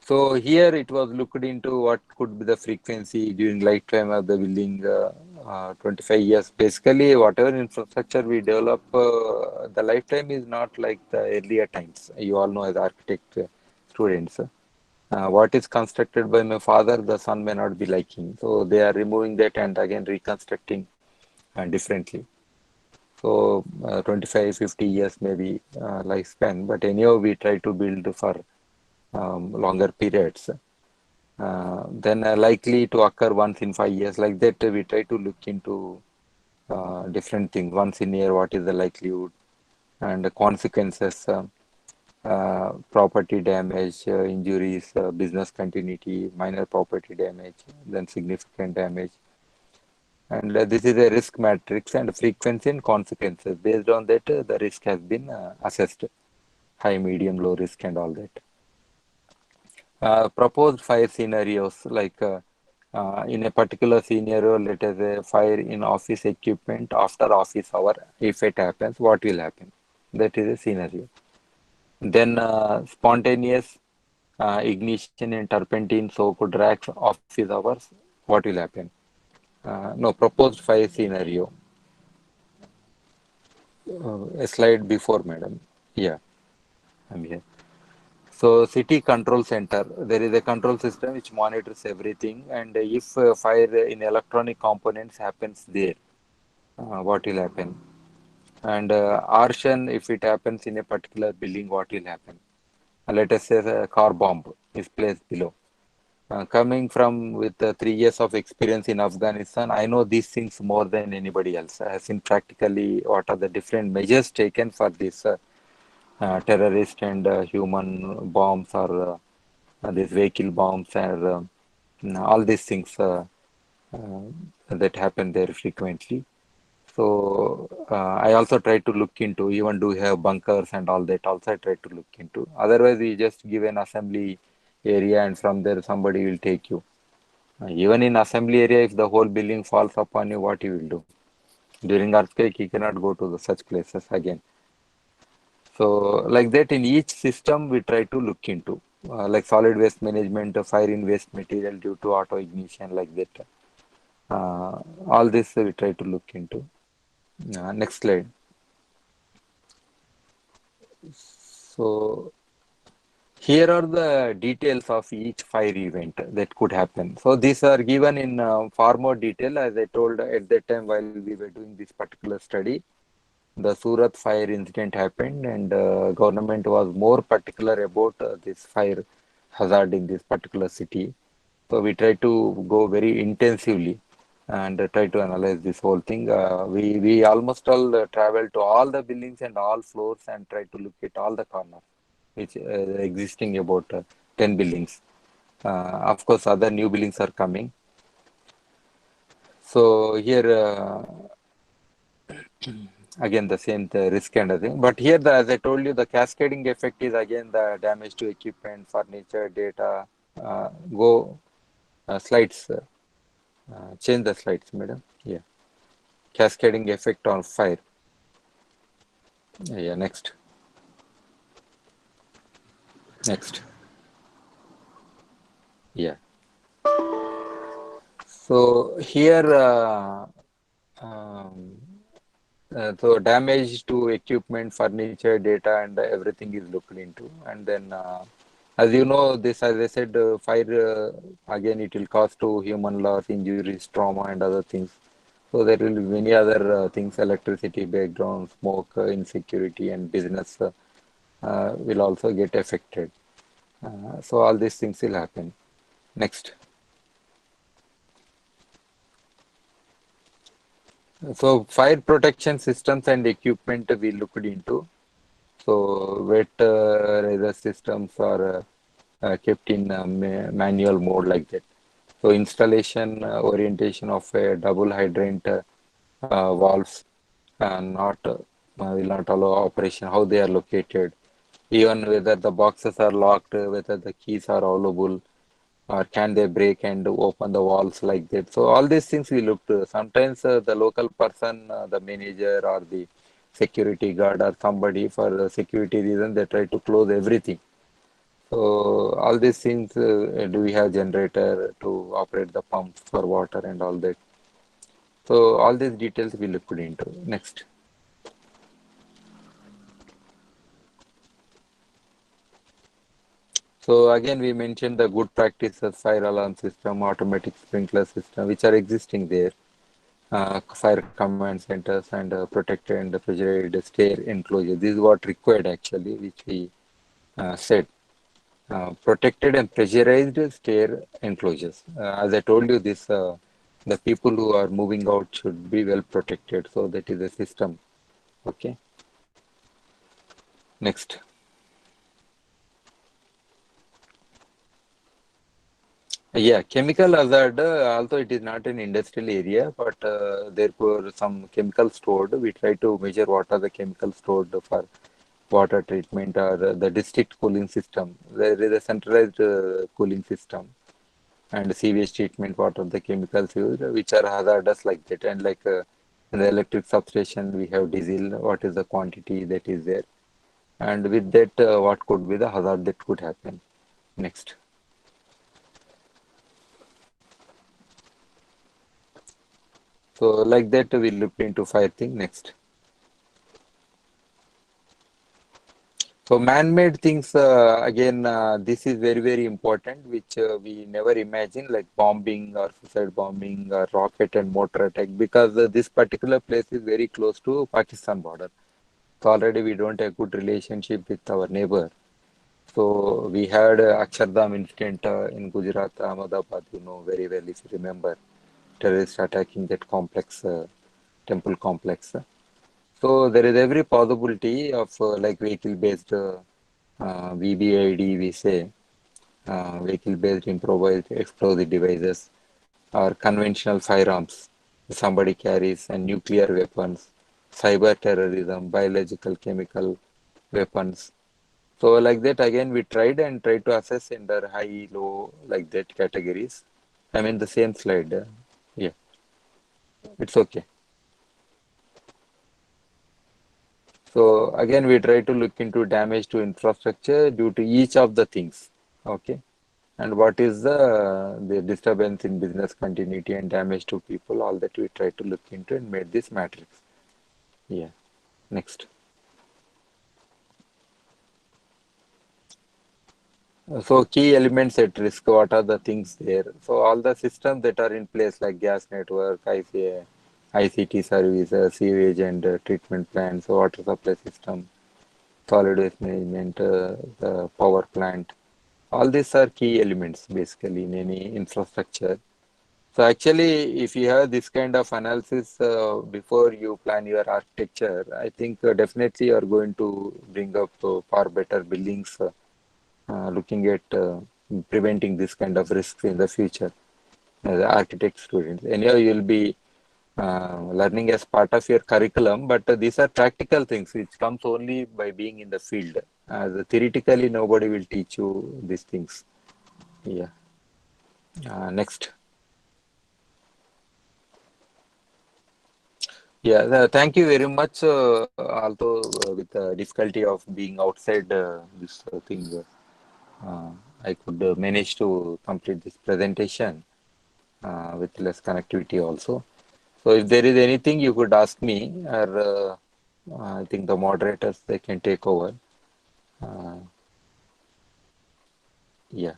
So here it was looked into what could be the frequency during lifetime of the building, 25 years. Basically, whatever infrastructure we develop, the lifetime is not like the earlier times. You all know as architect students. What is constructed by my father, the son may not be liking. So they are removing that and again reconstructing differently. So 25, 50 years maybe lifespan. But anyhow, we try to build for longer periods. Then likely to occur once in 5 years. Like that, we try to look into different things. Once in a year, what is the likelihood and the consequences, property damage, injuries, business continuity, minor property damage, then significant damage. And this is a risk matrix and frequency and consequences. Based on that, the risk has been assessed. High, medium, low risk and all that. Proposed fire scenarios like in a particular scenario, let us say fire in office equipment after office hour. If it happens, what will happen? That is a scenario. Then spontaneous ignition in turpentine soak racks office hours. What will happen? No, proposed fire scenario. A slide before, madam. Yeah, I'm here. So city control center, there is a control system which monitors everything, and if fire in electronic components happens there, what will happen? And arson, if it happens in a particular building, what will happen? Let us say a car bomb is placed below. Coming from with 3 years of experience in Afghanistan, I know these things more than anybody else. I have seen practically what are the different measures taken for this terrorist and human bombs or these vehicle bombs and all these things that happen there frequently. So I also try to look into, even do have bunkers and all that also I try to look into. Otherwise, we just give an assembly area and from there somebody will take you. Even in assembly area, if the whole building falls upon you, what you will do? During earthquake, you cannot go to such places again. So like that, in each system, we try to look into, like solid waste management, fire in waste material due to auto ignition, like that. All this we try to look into. Next slide. So here are the details of each fire event that could happen. So these are given in far more detail, as I told at that time while we were doing this particular study. The Surat fire incident happened, and government was more particular about this fire hazard in this particular city. So we try to go very intensively and try to analyze this whole thing. We almost all travel to all the buildings and all floors and try to look at all the corners, which existing about 10 buildings. Of course, other new buildings are coming. So here again the same the risk and everything. But here, as I told you, the cascading effect is again the damage to equipment, furniture, data. Go slides. Change the slides, madam. Yeah. cascading effect on fire. Yeah, next. Next. Yeah. So here, um, so damage to equipment, furniture, data, and everything is looked into. And then, as you know, this, as I said, fire, again, it will cause to human loss, injuries, trauma, and other things. So there will be many other things, electricity, background, smoke, insecurity, and business will also get affected. So all these things will happen. Next. So fire protection systems and equipment we looked into. So wet razor systems are kept in manual mode like that. So installation orientation of a double hydrant valves not will not allow operation. How they are located, even whether the boxes are locked, whether the keys are available, or can they break and open the walls like that. So all these things we looked. Sometimes the local person, the manager or the security guard or somebody for the security reason, they try to close everything. So all these things, do we have generator to operate the pumps for water and all that. So all these details we looked into. Next. So again, we mentioned the good practices, fire alarm system, automatic sprinkler system, which are existing there. Fire command centers and protected and refrigerated stair enclosure. This is what required actually, which we said. Protected and pressurized stair enclosures. As I told you, this the people who are moving out should be well protected. So that is a system. Okay. Next. Yeah, chemical hazard, although it is not an industrial area, but there were some chemicals stored. We try to measure what are the chemicals stored for water treatment or the district cooling system. There is a centralized cooling system and sewage treatment, what are the chemicals used, which are hazardous like that. And like in the electric substation, we have diesel, what is the quantity that is there. And with that, what could be the hazard that could happen. Next. So like that, we looked into fire thing. Next. So man-made things, again, this is very, very important, which we never imagine, like bombing or suicide bombing or rocket and mortar attack, because this particular place is very close to Pakistan border. So already we don't have good relationship with our neighbor. So we had Akshardham incident in Gujarat, Ahmedabad, you know very well if you remember, terrorists attacking that complex, temple complex. So there is every possibility of like vehicle-based VBID, we say, vehicle-based improvised explosive devices or conventional firearms. Somebody carries and nuclear weapons, cyber terrorism, biological, chemical weapons. So like that, again, we tried to assess in the high, low, like that categories. I mean the same slide. Yeah, it's okay. So again, we try to look into damage to infrastructure due to each of the things. Okay. And what is the disturbance in business continuity and damage to people, all that we try to look into and made this matrix. Yeah. Next. So key elements at risk, what are the things there? So all the systems that are in place like gas network, ICT services, sewage and treatment plants, water supply system, solid waste management, the power plant. All these are key elements basically in any infrastructure. So actually, if you have this kind of analysis before you plan your architecture, I think definitely you are going to bring up far better buildings, looking at preventing this kind of risks in the future as architect students. Anyhow, you'll be learning as part of your curriculum, but these are practical things which comes only by being in the field. Theoretically, nobody will teach you these things. Yeah. Next. Yeah, thank you very much. Although with the difficulty of being outside this thing, I could manage to complete this presentation with less connectivity also. So if there is anything you could ask me, or I think the moderators they can take over. Uh, yeah.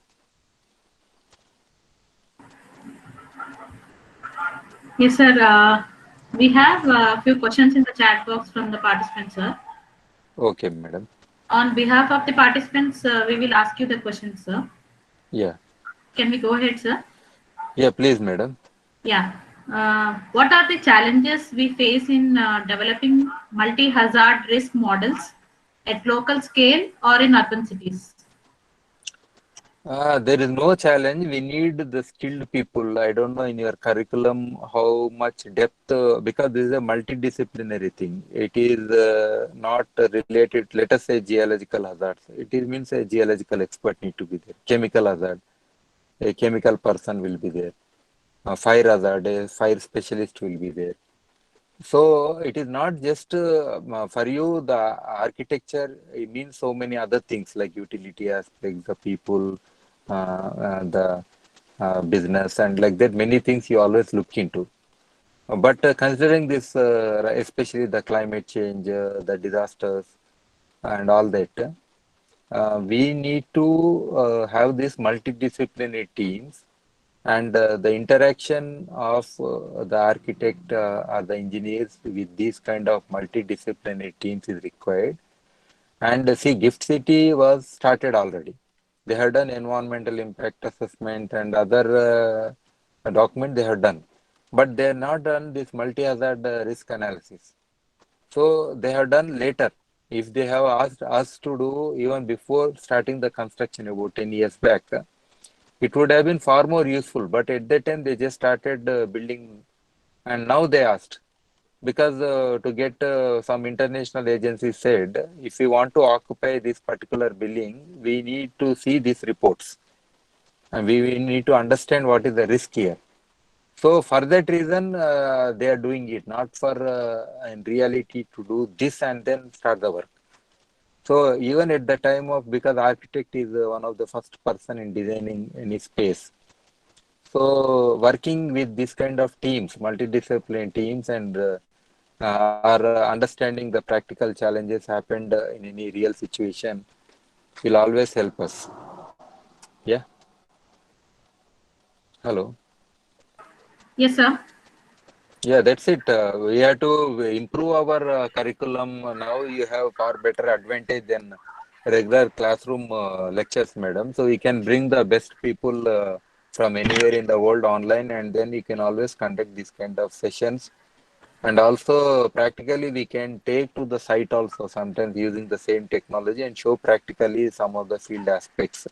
Yes, sir. We have a few questions in the chat box from the participants, sir. Okay, madam. On behalf of the participants, we will ask you the questions, sir. Yeah. Can we go ahead, sir? Yeah, please, madam. Yeah. What are the challenges we face in developing multi-hazard risk models at local scale or in urban cities? There is no challenge. We need the skilled people. I don't know in your curriculum how much depth, because this is a multidisciplinary thing. It is not related, let us say, geological hazards. It is means a geological expert need to be there. Chemical hazard, a chemical person will be there. Fire hazard, a fire specialist will be there. So it is not just for you, the architecture, it means so many other things like utility aspects, the people, the business, and like that, many things you always look into. But considering this, especially the climate change, the disasters, and all that, we need to have these multidisciplinary teams, and the interaction of the architect or the engineers with these kind of multidisciplinary teams is required. And see, Gift City was started already. They have done environmental impact assessment and other document they have done, but they have not done this multi-hazard risk analysis. So they have done later. If they have asked us to do even before starting the construction about 10 years back, it would have been far more useful. But at that time, they just started building, and now they asked because to get some international agencies said, if we want to occupy this particular building, we need to see these reports, and we need to understand what is the risk here. So for that reason, they are doing it, not for in reality to do this and then start the work. So even at the time of, because architect is one of the first person in designing any space. So working with this kind of teams, multidisciplinary teams, and are understanding the practical challenges happened in any real situation will always help us. Yeah. Hello. Yes, sir. Yeah, that's it. We have to improve our curriculum. Now you have far better advantage than regular classroom lectures, madam. So we can bring the best people from anywhere in the world online, and then you can always conduct this kind of sessions. And also practically we can take to the site also sometimes using the same technology and show practically some of the field aspects.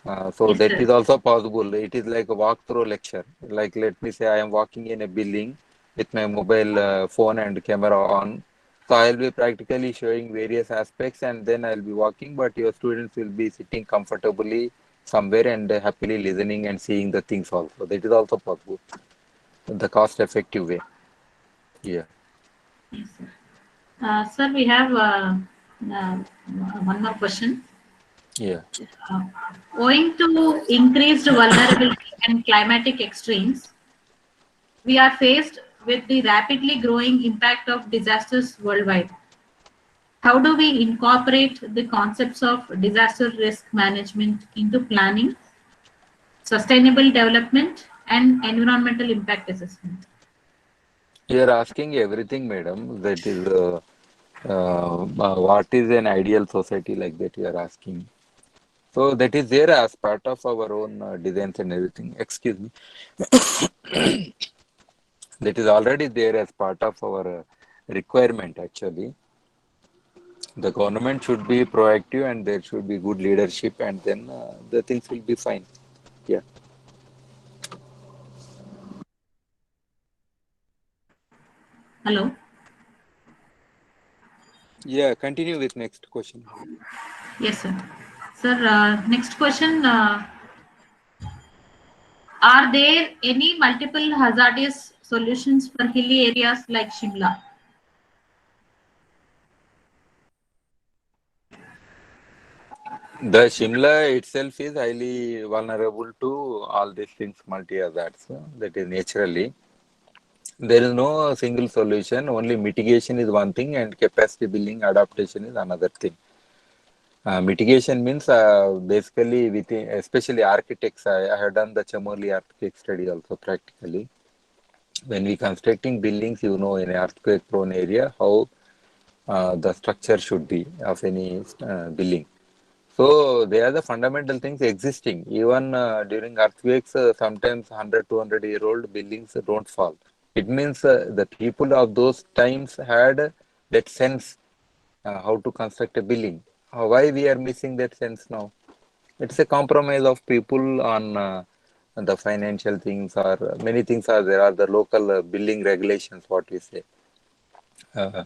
So Yes, that sir. is also possible. It is like a walkthrough lecture. Like let me say I am walking in a building with my mobile phone and camera on. So I'll be practically showing various aspects, and then I'll be walking, but your students will be sitting comfortably somewhere and happily listening and seeing the things also. That is also possible. The cost effective way. Yeah. Yes, sir. Sir, we have one more question. Yeah. Uh, Owing to increased vulnerability and climatic extremes, we are faced with the rapidly growing impact of disasters worldwide. How do we incorporate the concepts of disaster risk management into planning, sustainable development, and environmental impact assessment? You are asking everything, madam. That is, what is an ideal society like that? You are asking. So that is there as part of our own designs and everything. Excuse me. That is already there as part of our requirement. Actually, the government should be proactive, and there should be good leadership, and then the things will be fine. Yeah. Hello. Yeah. Continue with next question. Yes, sir. Sir, next question. Are there any multiple hazardous solutions for hilly areas like Shimla? The Shimla itself is highly vulnerable to all these things, multi-hazards. That is naturally. There is no single solution. Only mitigation is one thing, and capacity building adaptation is another thing. Mitigation means basically within, especially architects. I have done the Chamoli earthquake study also practically. When we constructing buildings, you know, in an earthquake-prone area, how the structure should be of any building. So they are the fundamental things existing. Even during earthquakes, sometimes 100, 200-year-old buildings don't fall. It means the people of those times had that sense how to construct a building. Why we are missing that sense now? It's a compromise of people on the financial things, or many things are there. Are the local building regulations, what we say. Uh,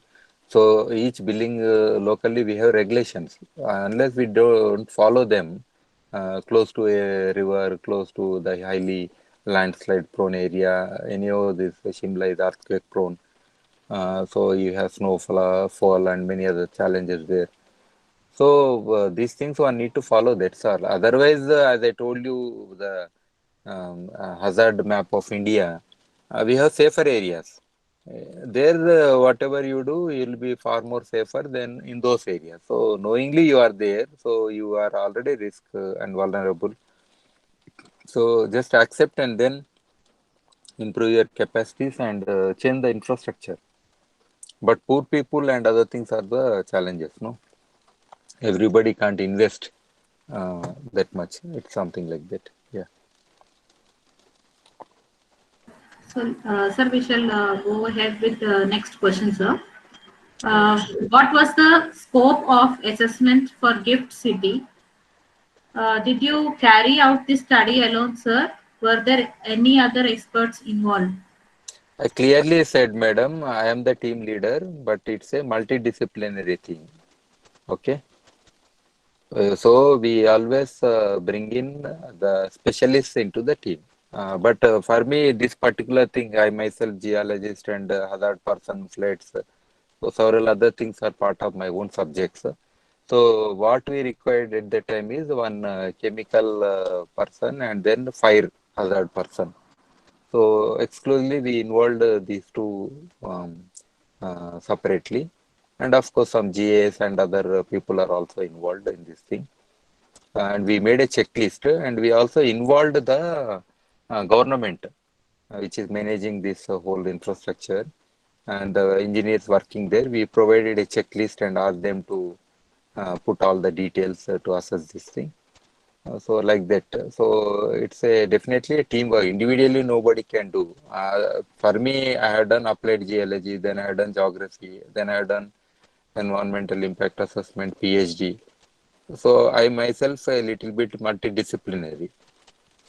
so each building locally we have regulations. Unless we don't follow them, close to a river, close to the highly landslide prone area, any of this Shimla is earthquake prone. So you have snowfall fall and many other challenges there. So these things one need to follow. That's all. Otherwise, as I told you, the hazard map of India, we have safer areas. There, whatever you do, you'll be far more safer than in those areas. So knowingly you are there, so you are already risk and vulnerable. So just accept and then improve your capacities and change the infrastructure. But poor people and other things are the challenges. No, everybody can't invest that much. It's something like that. Yeah. So, sir, we shall go ahead with the next question, sir. What was the scope of assessment for Gift City? Did you carry out this study alone, sir? Were there any other experts involved? I clearly said, madam, I am the team leader, but it's a multidisciplinary thing. Okay. So we always bring in the specialists into the team. But for me, this particular thing, I myself geologist and hazard person, floods, so several other things are part of my own subjects. So what we required at the time is one chemical person and then fire hazard person. So exclusively we involved these two separately, and of course some GAs and other people are also involved in this thing. And we made a checklist, and we also involved the government, which is managing this whole infrastructure, and the engineers working there. We provided a checklist and asked them to put all the details to assess this thing. So like that. So it's a definitely a teamwork. Individually, nobody can do. For me, I have done applied geology, then I have done geography, then I have done environmental impact assessment, PhD. So I myself a little bit multidisciplinary.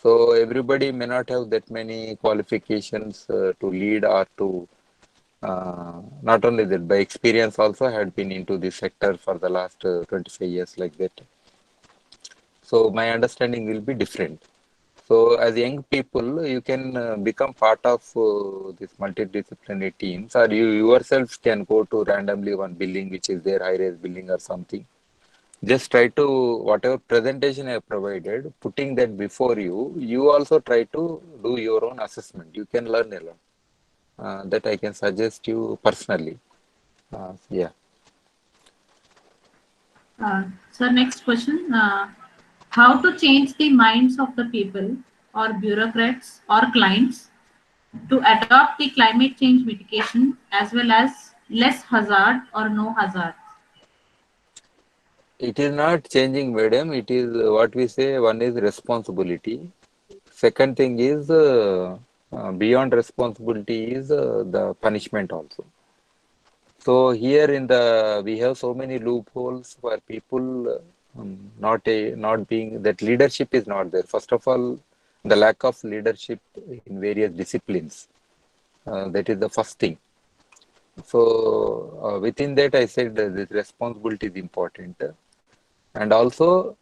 So everybody may not have that many qualifications to lead or to not only that, by experience also I had been into this sector for the last 25 years like that. So my understanding will be different. So as young people, you can become part of this multidisciplinary teams, or you yourself can go to randomly one building which is there, high-rise building or something. Just try to, whatever presentation I have provided, putting that before you, you also try to do your own assessment. You can learn a lot. That I can suggest you personally. Yeah. Sir, next question. How to change the minds of the people or bureaucrats or clients to adopt the climate change mitigation as well as less hazard or no hazard? It is not changing, madam. It is what we say. One is responsibility. Second thing is beyond responsibility is the punishment also. So here in the we have so many loopholes where people not being that leadership is not there. First of all, the lack of leadership in various disciplines. That is the first thing. So within that, I said that this responsibility is important, and also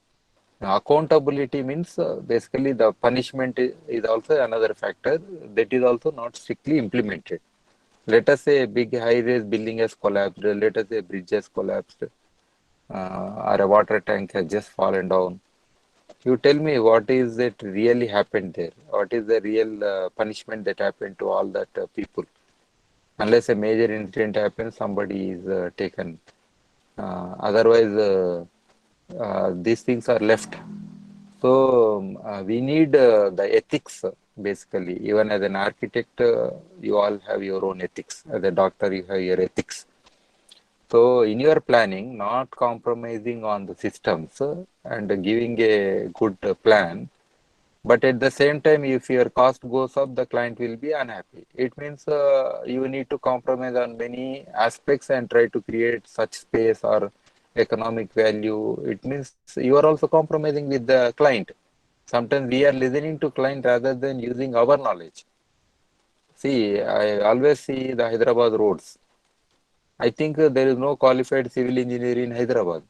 Accountability means basically the punishment is also another factor that is also not strictly implemented. Let us say a big high-rise building has collapsed, let us say a bridge has collapsed, or a water tank has just fallen down. You tell me what is it really happened there? What is the real punishment that happened to all that people? Unless a major incident happens, somebody is taken. Otherwise, these things are left. So we need the ethics basically. Even as an architect, you all have your own ethics. As a doctor, you have your ethics. So in your planning, not compromising on the systems and giving a good plan, but at the same time, if your cost goes up, the client will be unhappy. It means you need to compromise on many aspects and try to create such space or economic value. It means you are also compromising with the client. Sometimes we are listening to client rather than using our knowledge. See, I always see the Hyderabad roads. I think there is no qualified civil engineer in Hyderabad.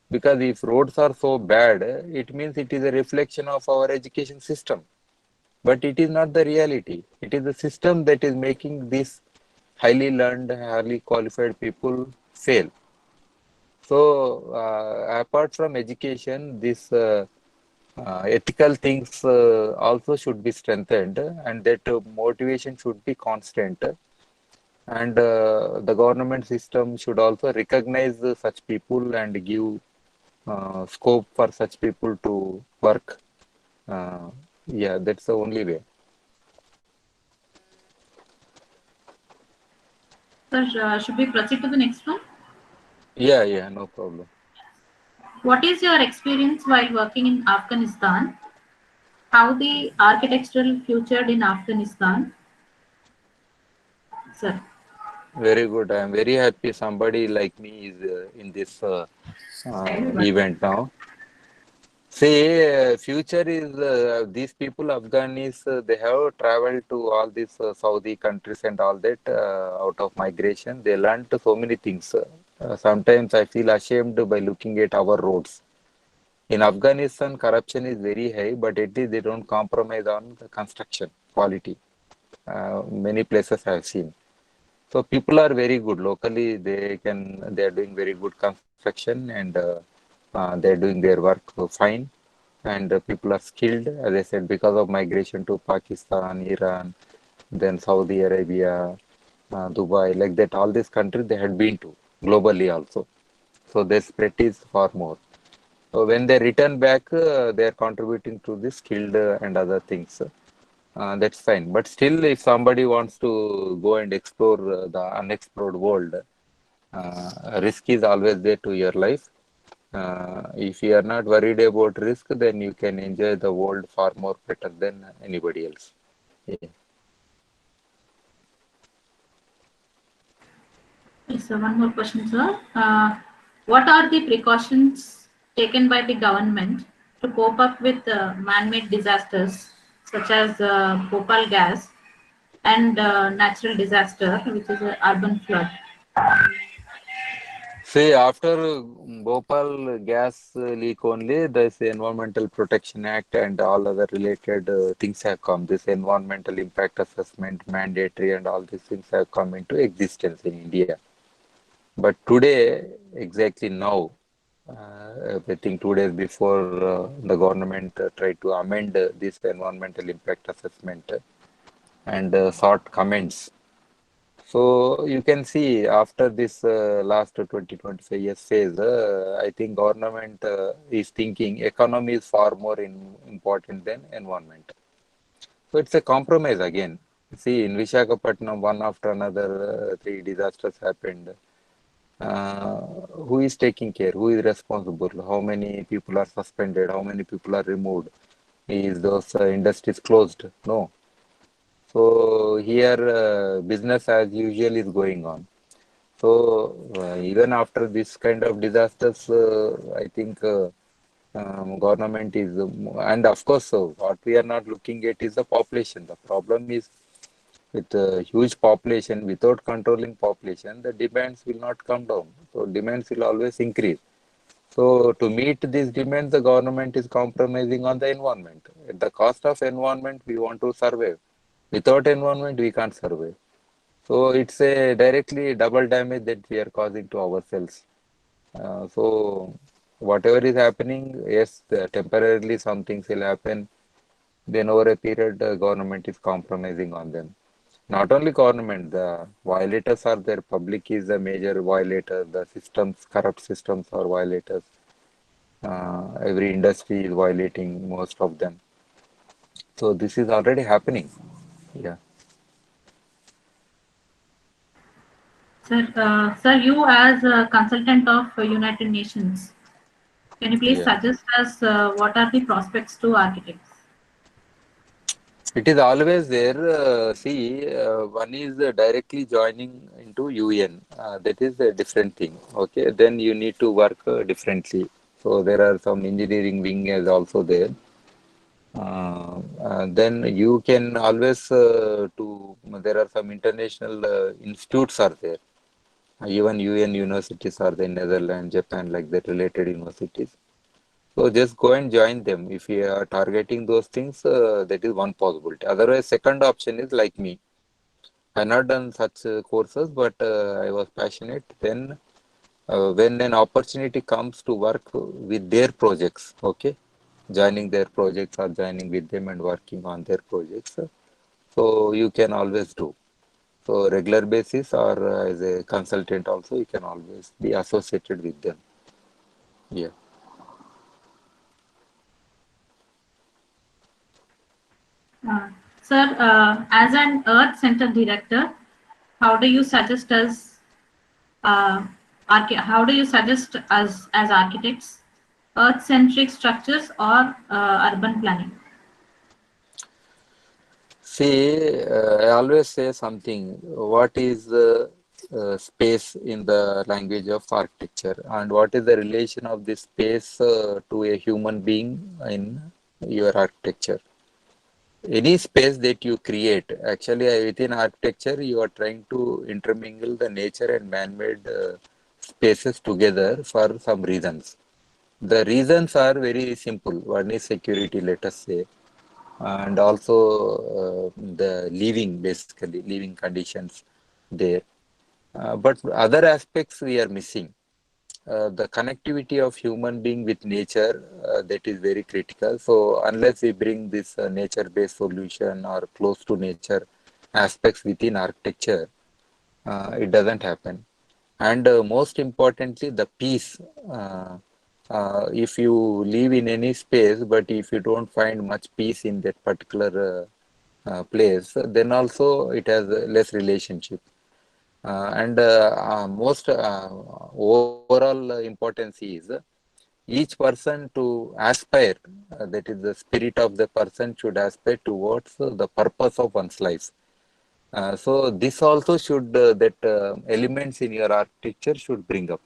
Because if roads are so bad, it means it is a reflection of our education system. But it is not the reality. It is the system that is making these highly learned, highly qualified people fail. So, apart from education, this ethical things also should be strengthened, and that motivation should be constant. And the government system should also recognize such people and give scope for such people to work. Uh, yeah, that's the only way. Sir, should we proceed to the next one? Yeah, no problem. What is your experience while working in Afghanistan? How the architectural futured in Afghanistan? Sir. Very good. I'm very happy somebody like me is in this event now. See, future is these people, Afghanis, they have traveled to all these Saudi countries and all that out of migration. They learned so many things. Sometimes I feel ashamed by looking at our roads. In Afghanistan, corruption is very high, but at least they don't compromise on the construction quality. Many places I have seen. So people are very good locally. They are doing very good construction and they are doing their work fine. And people are skilled, as I said, because of migration to Pakistan, Iran, then Saudi Arabia, Dubai, like that. All these countries they had been to globally also. So their spread is far more. So when they return back, they are contributing to the skilled and other things. That's fine. But still, if somebody wants to go and explore the unexplored world, risk is always there to your life. If you are not worried about risk, then you can enjoy the world far more better than anybody else. Yeah. Yes, sir. One more question, sir. What are the precautions taken by the government to cope up with man-made disasters such as Bhopal gas and natural disaster, which is an urban flood? See, after Bhopal gas leak only, this Environmental Protection Act and all other related things have come. This environmental impact assessment mandatory and all these things have come into existence in India. But today, exactly now, I think 2 days before the government tried to amend this environmental impact assessment and sought comments. So you can see after this last 20-25 years phase, I think government is thinking economy is far more important than environment. So it's a compromise again. See, in Visakhapatnam, one after another, three disasters happened. Who is taking care? Who is responsible? How many people are suspended? How many people are removed? Is those industries closed? No. So here, business as usual is going on. So even after this kind of disasters, I think government is, and of course, what we are not looking at is the population. The problem is with a huge population, without controlling population, the demands will not come down. So demands will always increase. So to meet these demands, the government is compromising on the environment. At the cost of environment, we want to survive. Without environment, we can't survive. So it's a directly double damage that we are causing to ourselves. So whatever is happening, yes, temporarily some things will happen. Then over a period, the government is compromising on them. Not only government, the violators are there. Public is a major violator. The systems, corrupt systems are violators. Every industry is violating most of them. So this is already happening. Yeah. Sir, you as a consultant of United Nations, can you please Yeah. suggest us what are the prospects to architects? It is always there. See, one is directly joining into UN. That is a different thing. Okay. Then you need to work differently. So there are some engineering wing is also there. Then you can always there are some international institutes are there. Even UN universities are there in Netherlands, Japan, like that related universities. So just go and join them. If you are targeting those things, that is one possibility. Otherwise, second option is like me. I not done such courses, but I was passionate. Then when an opportunity comes to work with their projects, okay, joining their projects or joining with them and working on their projects, so you can always do. So regular basis or as a consultant also, you can always be associated with them. Yeah. Uh, Sir, as an Earth Center director, how do you suggest us? How do you suggest us as architects, Earth-centric structures or urban planning? See, I always say something. What is the space in the language of architecture, and what is the relation of this space to a human being in your architecture? Any space that you create, actually, within architecture, you are trying to intermingle the nature and man-made spaces together for some reasons. The reasons are very simple. One is security, let us say, and also the living, basically living conditions there. But other aspects we are missing. The connectivity of human being with nature, that is very critical. So unless we bring this nature-based solution or close to nature aspects within architecture, it doesn't happen. And most importantly, the peace. If you live in any space, but if you don't find much peace in that particular place, then also it has a less relationship. And most overall importance is each person to aspire, that is the spirit of the person should aspire towards the purpose of one's life. So this also should, that elements in your architecture should bring up.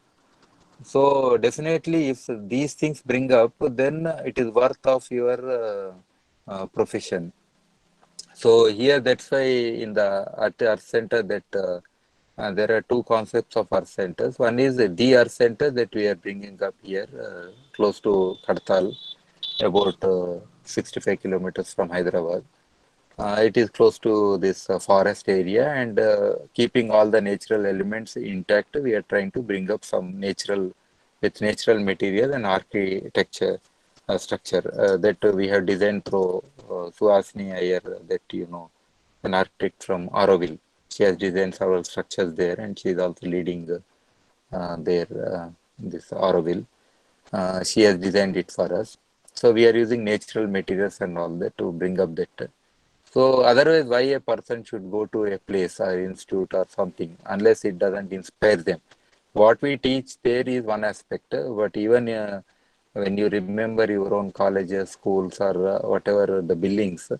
So definitely, if these things bring up, then it is worth of your profession. So here, that's why in the Earth Center that there are two concepts of Earth Centers. One is the Earth Center that we are bringing up here, close to Kadtal, about 65 kilometers from Hyderabad. It is close to this forest area, and keeping all the natural elements intact, we are trying to bring up some natural, with natural material and architecture structure that we have designed through Suhasini Iyer, that you know, an architect from Auroville. She has designed several structures there, and she is also leading their this Auroville. She has designed it for us. So we are using natural materials and all that to bring up that. So otherwise, why a person should go to a place or institute or something unless it doesn't inspire them? What we teach there is one aspect, but even when you remember your own colleges, schools, or whatever the buildings,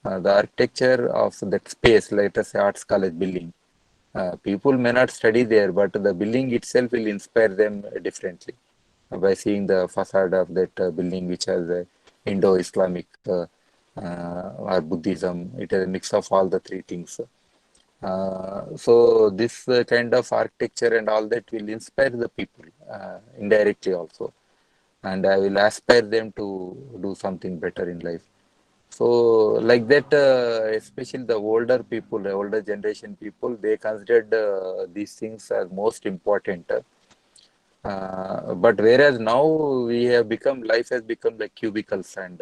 the architecture of that space, let us say Arts College building, people may not study there, but the building itself will inspire them differently by seeing the facade of that building, which has Indo-Islamic or Buddhism. It is a mix of all the three things. So this kind of architecture and all that will inspire the people indirectly also, and I will aspire them to do something better in life. So like that, especially the older people, the older generation people, they considered these things as most important. But whereas now we have become, life has become like cubicles, and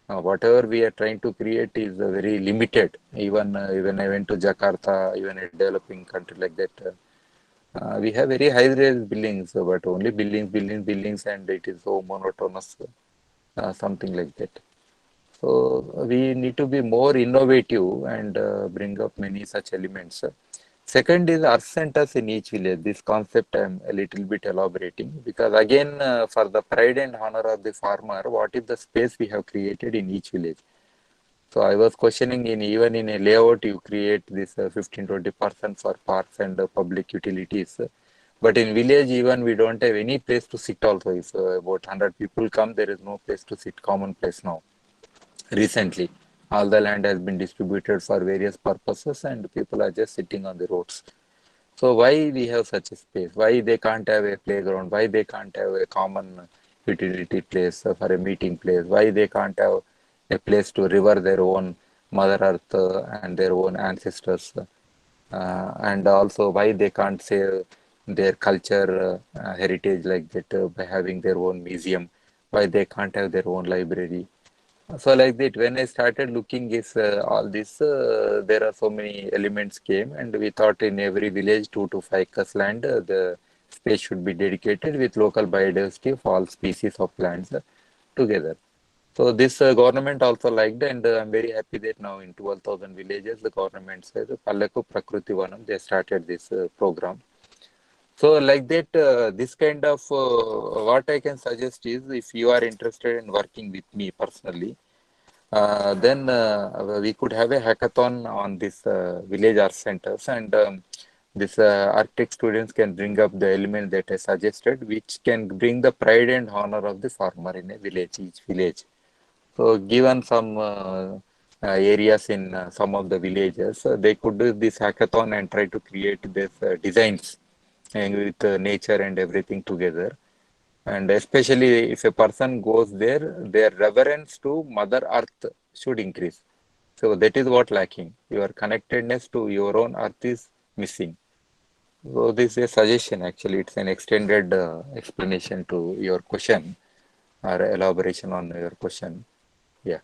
whatever we are trying to create is very limited. Even when I went to Jakarta, even a developing country like that, we have very high-rise buildings, but only buildings, buildings, buildings, and it is so monotonous, something like that. So we need to be more innovative and bring up many such elements. Second is earth centers in each village. This concept I'm a little bit elaborating, because again, for the pride and honor of the farmer, what is the space we have created in each village? So I was questioning, in even in a layout you create this 15-20% for parks and public utilities. But in village, even we don't have any place to sit also. If about 100 people come, there is no place to sit, common place now. Recently, all the land has been distributed for various purposes and people are just sitting on the roads. So why we have such a space? Why they can't have a playground? Why they can't have a common utility place for a meeting place? Why they can't have a place to revere their own Mother Earth and their own ancestors? And also why they can't save their culture heritage like that by having their own museum? Why they can't have their own library? So like that, when I started looking is all this, there are so many elements came, and we thought in every village 2 to 5 acres land, the space should be dedicated with local biodiversity of all species of plants together. So this government also liked, and I'm very happy that now in 12,000 villages, the government says Pallaku Prakriti Vanam, they started this program. So like that, this kind of what I can suggest is, if you are interested in working with me personally, then we could have a hackathon on this village art centers, and this architect students can bring up the element that I suggested, which can bring the pride and honor of the farmer in a village, each village. So given some areas in some of the villages, they could do this hackathon and try to create these designs and with nature and everything together. And especially if a person goes there, their reverence to Mother Earth should increase. So that is what lacking. Your connectedness to your own earth is missing. So this is a suggestion actually. It's an extended explanation to your question or elaboration on your question. Yeah.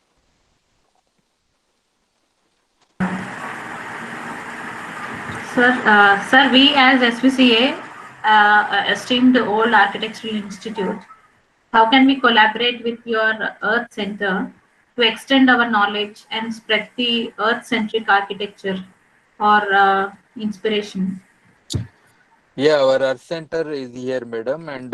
Sir, we as SVCA, esteemed Old Architectural Institute, how can we collaborate with your Earth Center to extend our knowledge and spread the Earth-centric architecture or inspiration? Yeah, our Earth Center is here, madam, and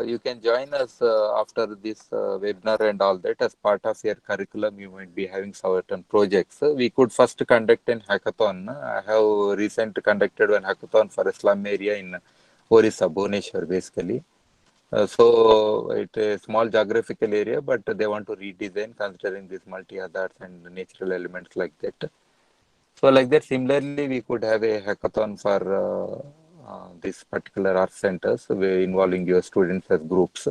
you can join us after this webinar and all that. As part of your curriculum, you might be having certain projects. We could first conduct an hackathon. I have recently conducted one hackathon for a slum area in Orissa, Bhubaneswar, basically. So it's a small geographical area, but they want to redesign considering these multi-hazards and natural elements like that. So like that, similarly, we could have a hackathon for this particular art centers involving your students as groups.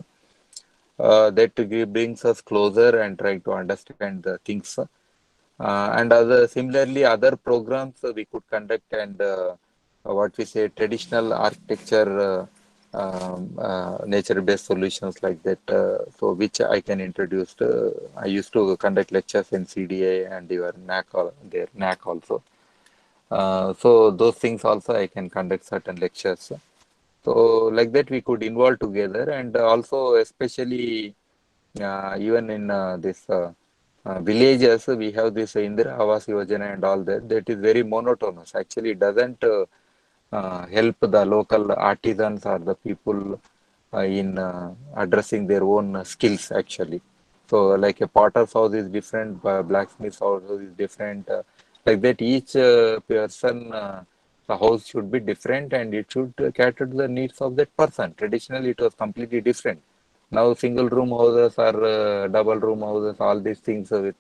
That brings us closer and trying to understand the things. And other similarly, other programs we could conduct, and what we say traditional architecture, nature-based solutions like that. So which I can introduce. I used to conduct lectures in CDA and your their NAC also. So those things also I can conduct certain lectures. So like that we could involve together, and also especially even in this villages we have this Indira Awas Yojana and all that. That is very monotonous. Actually, it doesn't help the local artisans or the people in addressing their own skills actually. So like a potter's house is different, blacksmith's house is different. Like that, each person, the house should be different and it should cater to the needs of that person. Traditionally, it was completely different. Now, single room houses or double room houses, all these things with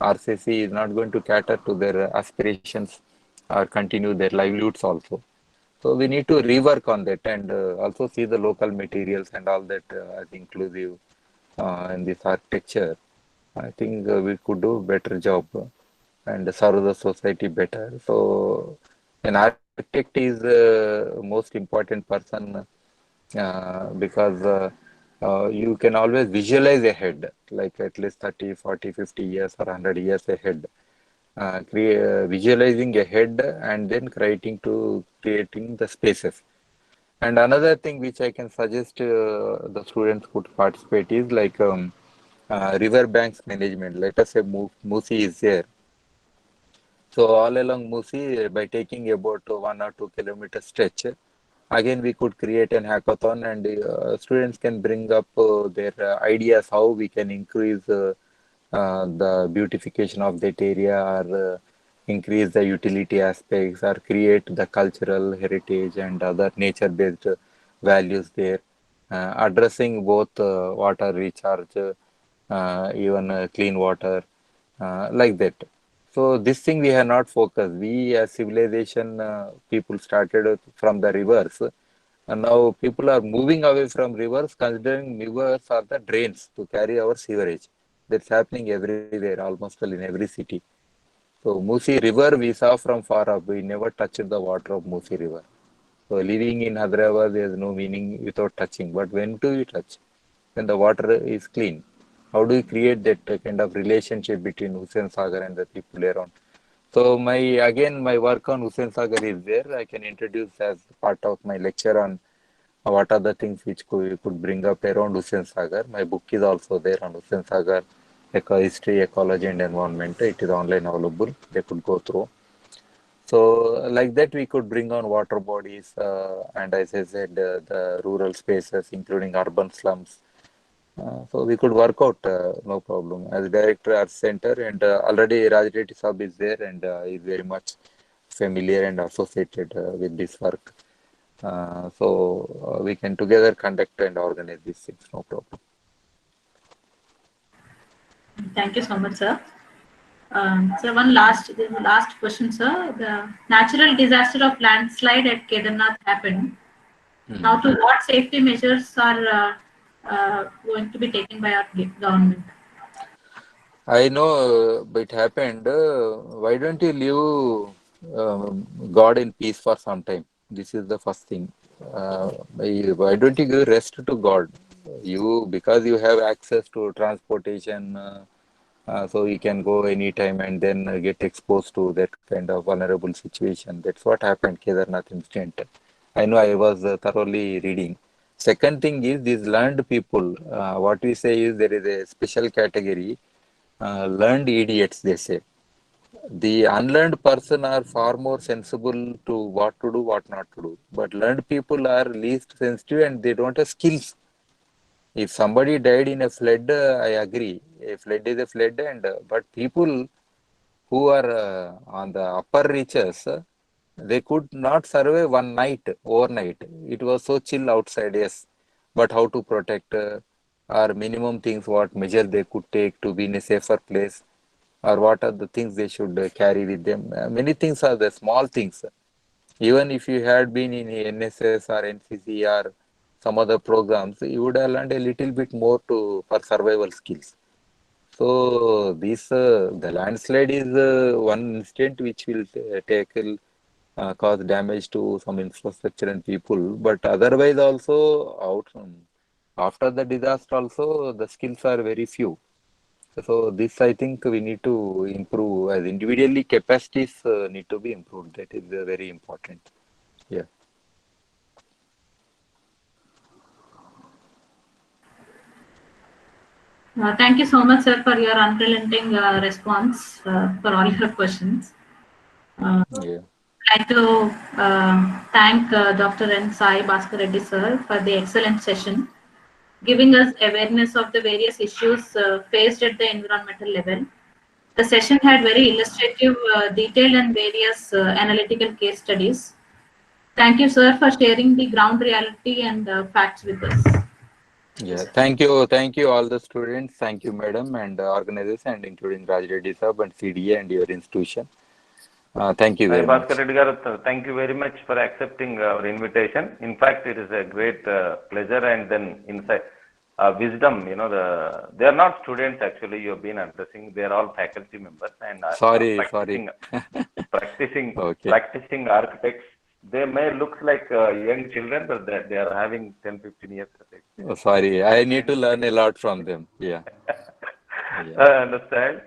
RCC is not going to cater to their aspirations or continue their livelihoods also. So we need to rework on that and also see the local materials and all that as inclusive in this architecture. I think we could do better job and serve the society better. So an architect is most important person because you can always visualize ahead, like at least 30, 40, 50 years or 100 years ahead. Visualizing ahead and then creating the spaces. And another thing which I can suggest the students could participate is like river banks management. Let us say Musi is there. So all along Musi, by taking about 1 or 2 kilometer stretch, again we could create an hackathon and students can bring up their ideas how we can increase the beautification of that area or increase the utility aspects or create the cultural heritage and other nature-based values there, addressing both water recharge, even clean water, like that. So this thing we have not focused. We as civilization people started from the rivers, and now people are moving away from rivers, considering rivers are the drains to carry our sewerage. That's happening everywhere, almost in every city. So Musi River we saw from far up. We never touched the water of Musi River. So living in Hyderabad, there is no meaning without touching. But when do you touch? When the water is clean. How do you create that kind of relationship between Hussain Sagar and the people around? So my work on Hussain Sagar is there. I can introduce as part of my lecture on what are the things which could bring up around Hussain Sagar. My book is also there on Hussain Sagar, history, ecology, and environment. It is online available. They could go through. So like that, we could bring on water bodies, and as I said, the rural spaces, including urban slums. So we could work out, no problem. As director at center, and already Raj Reddy Sab is there, and is very much familiar and associated with this work. So we can together conduct and organize these things, no problem. Thank you so much, sir. So the last question, sir. The natural disaster of landslide at Kedarnath happened. Now, to what safety measures are going to be taken by our government? I know it happened. Why don't you leave God in peace for some time? This is the first thing. Why don't you give rest to God? Because you have access to transportation, so you can go anytime and then get exposed to that kind of vulnerable situation. That's what happened, Kedarnath incident. I know I was thoroughly reading. Second thing is these learned people. What we say is there is a special category, learned idiots, they say. The unlearned person are far more sensible to what to do, what not to do. But learned people are least sensitive and they don't have skills. If somebody died in a flood, I agree. A flood is a flood, and but people who are on the upper reaches, they could not survive one night, overnight. It was so chill outside, yes. But how to protect, or minimum things, what measure they could take to be in a safer place, or what are the things they should carry with them. Many things are the small things. Even if you had been in NSS or NCC or some other programs, you would have learned a little bit more for survival skills. So this the landslide is one incident which will tackle cause damage to some infrastructure and people, but otherwise also after the disaster also the skills are very few. So this I think we need to improve as individually capacities need to be improved. That is very important. Yeah. Thank you so much, sir, for your unrelenting response for all your questions. Yeah. I'd like to thank Dr. N. Sai Bhaskar Reddy, sir, for the excellent session, giving us awareness of the various issues faced at the environmental level. The session had very illustrative, detailed, and various analytical case studies. Thank you, sir, for sharing the ground reality and facts with us. Thank you, Yeah, sir. thank you all the students, thank you madam and organizers and including Raj Reddy Sab and CDA and your institution. Thank you Hi, very much. Bhaskar Reddy garu, thank you very much for accepting our invitation. In fact, it is a great pleasure and then insight, wisdom. You know, they are not students actually. You have been addressing. They are all faculty members and Sorry. Okay. practicing architects. They may look like young children, but they are having 10, 15 years of experience. Sorry, I need to learn a lot from them. Yeah. I understand.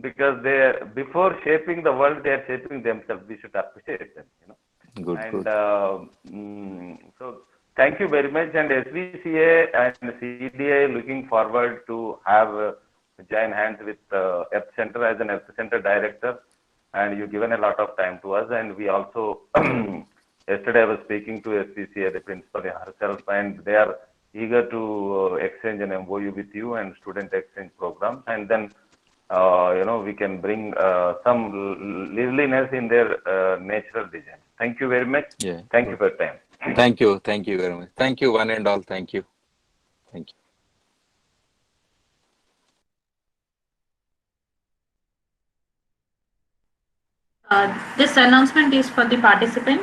Because before shaping the world, they are shaping themselves. We should appreciate them, you know. Good. So thank you very much. And SVCA and CDA looking forward to have join hands with Earth Center as an Earth Center director. And you've given a lot of time to us. And we also, yesterday I was speaking to SVCA, the principal herself, and they are eager to exchange an MOU with you and student exchange programs. And then, we can bring some liveliness in their natural design. Thank you very much. Yeah. Thank you for your time. Thank you very much. Thank you, one and all. Thank you. This announcement is for the participants.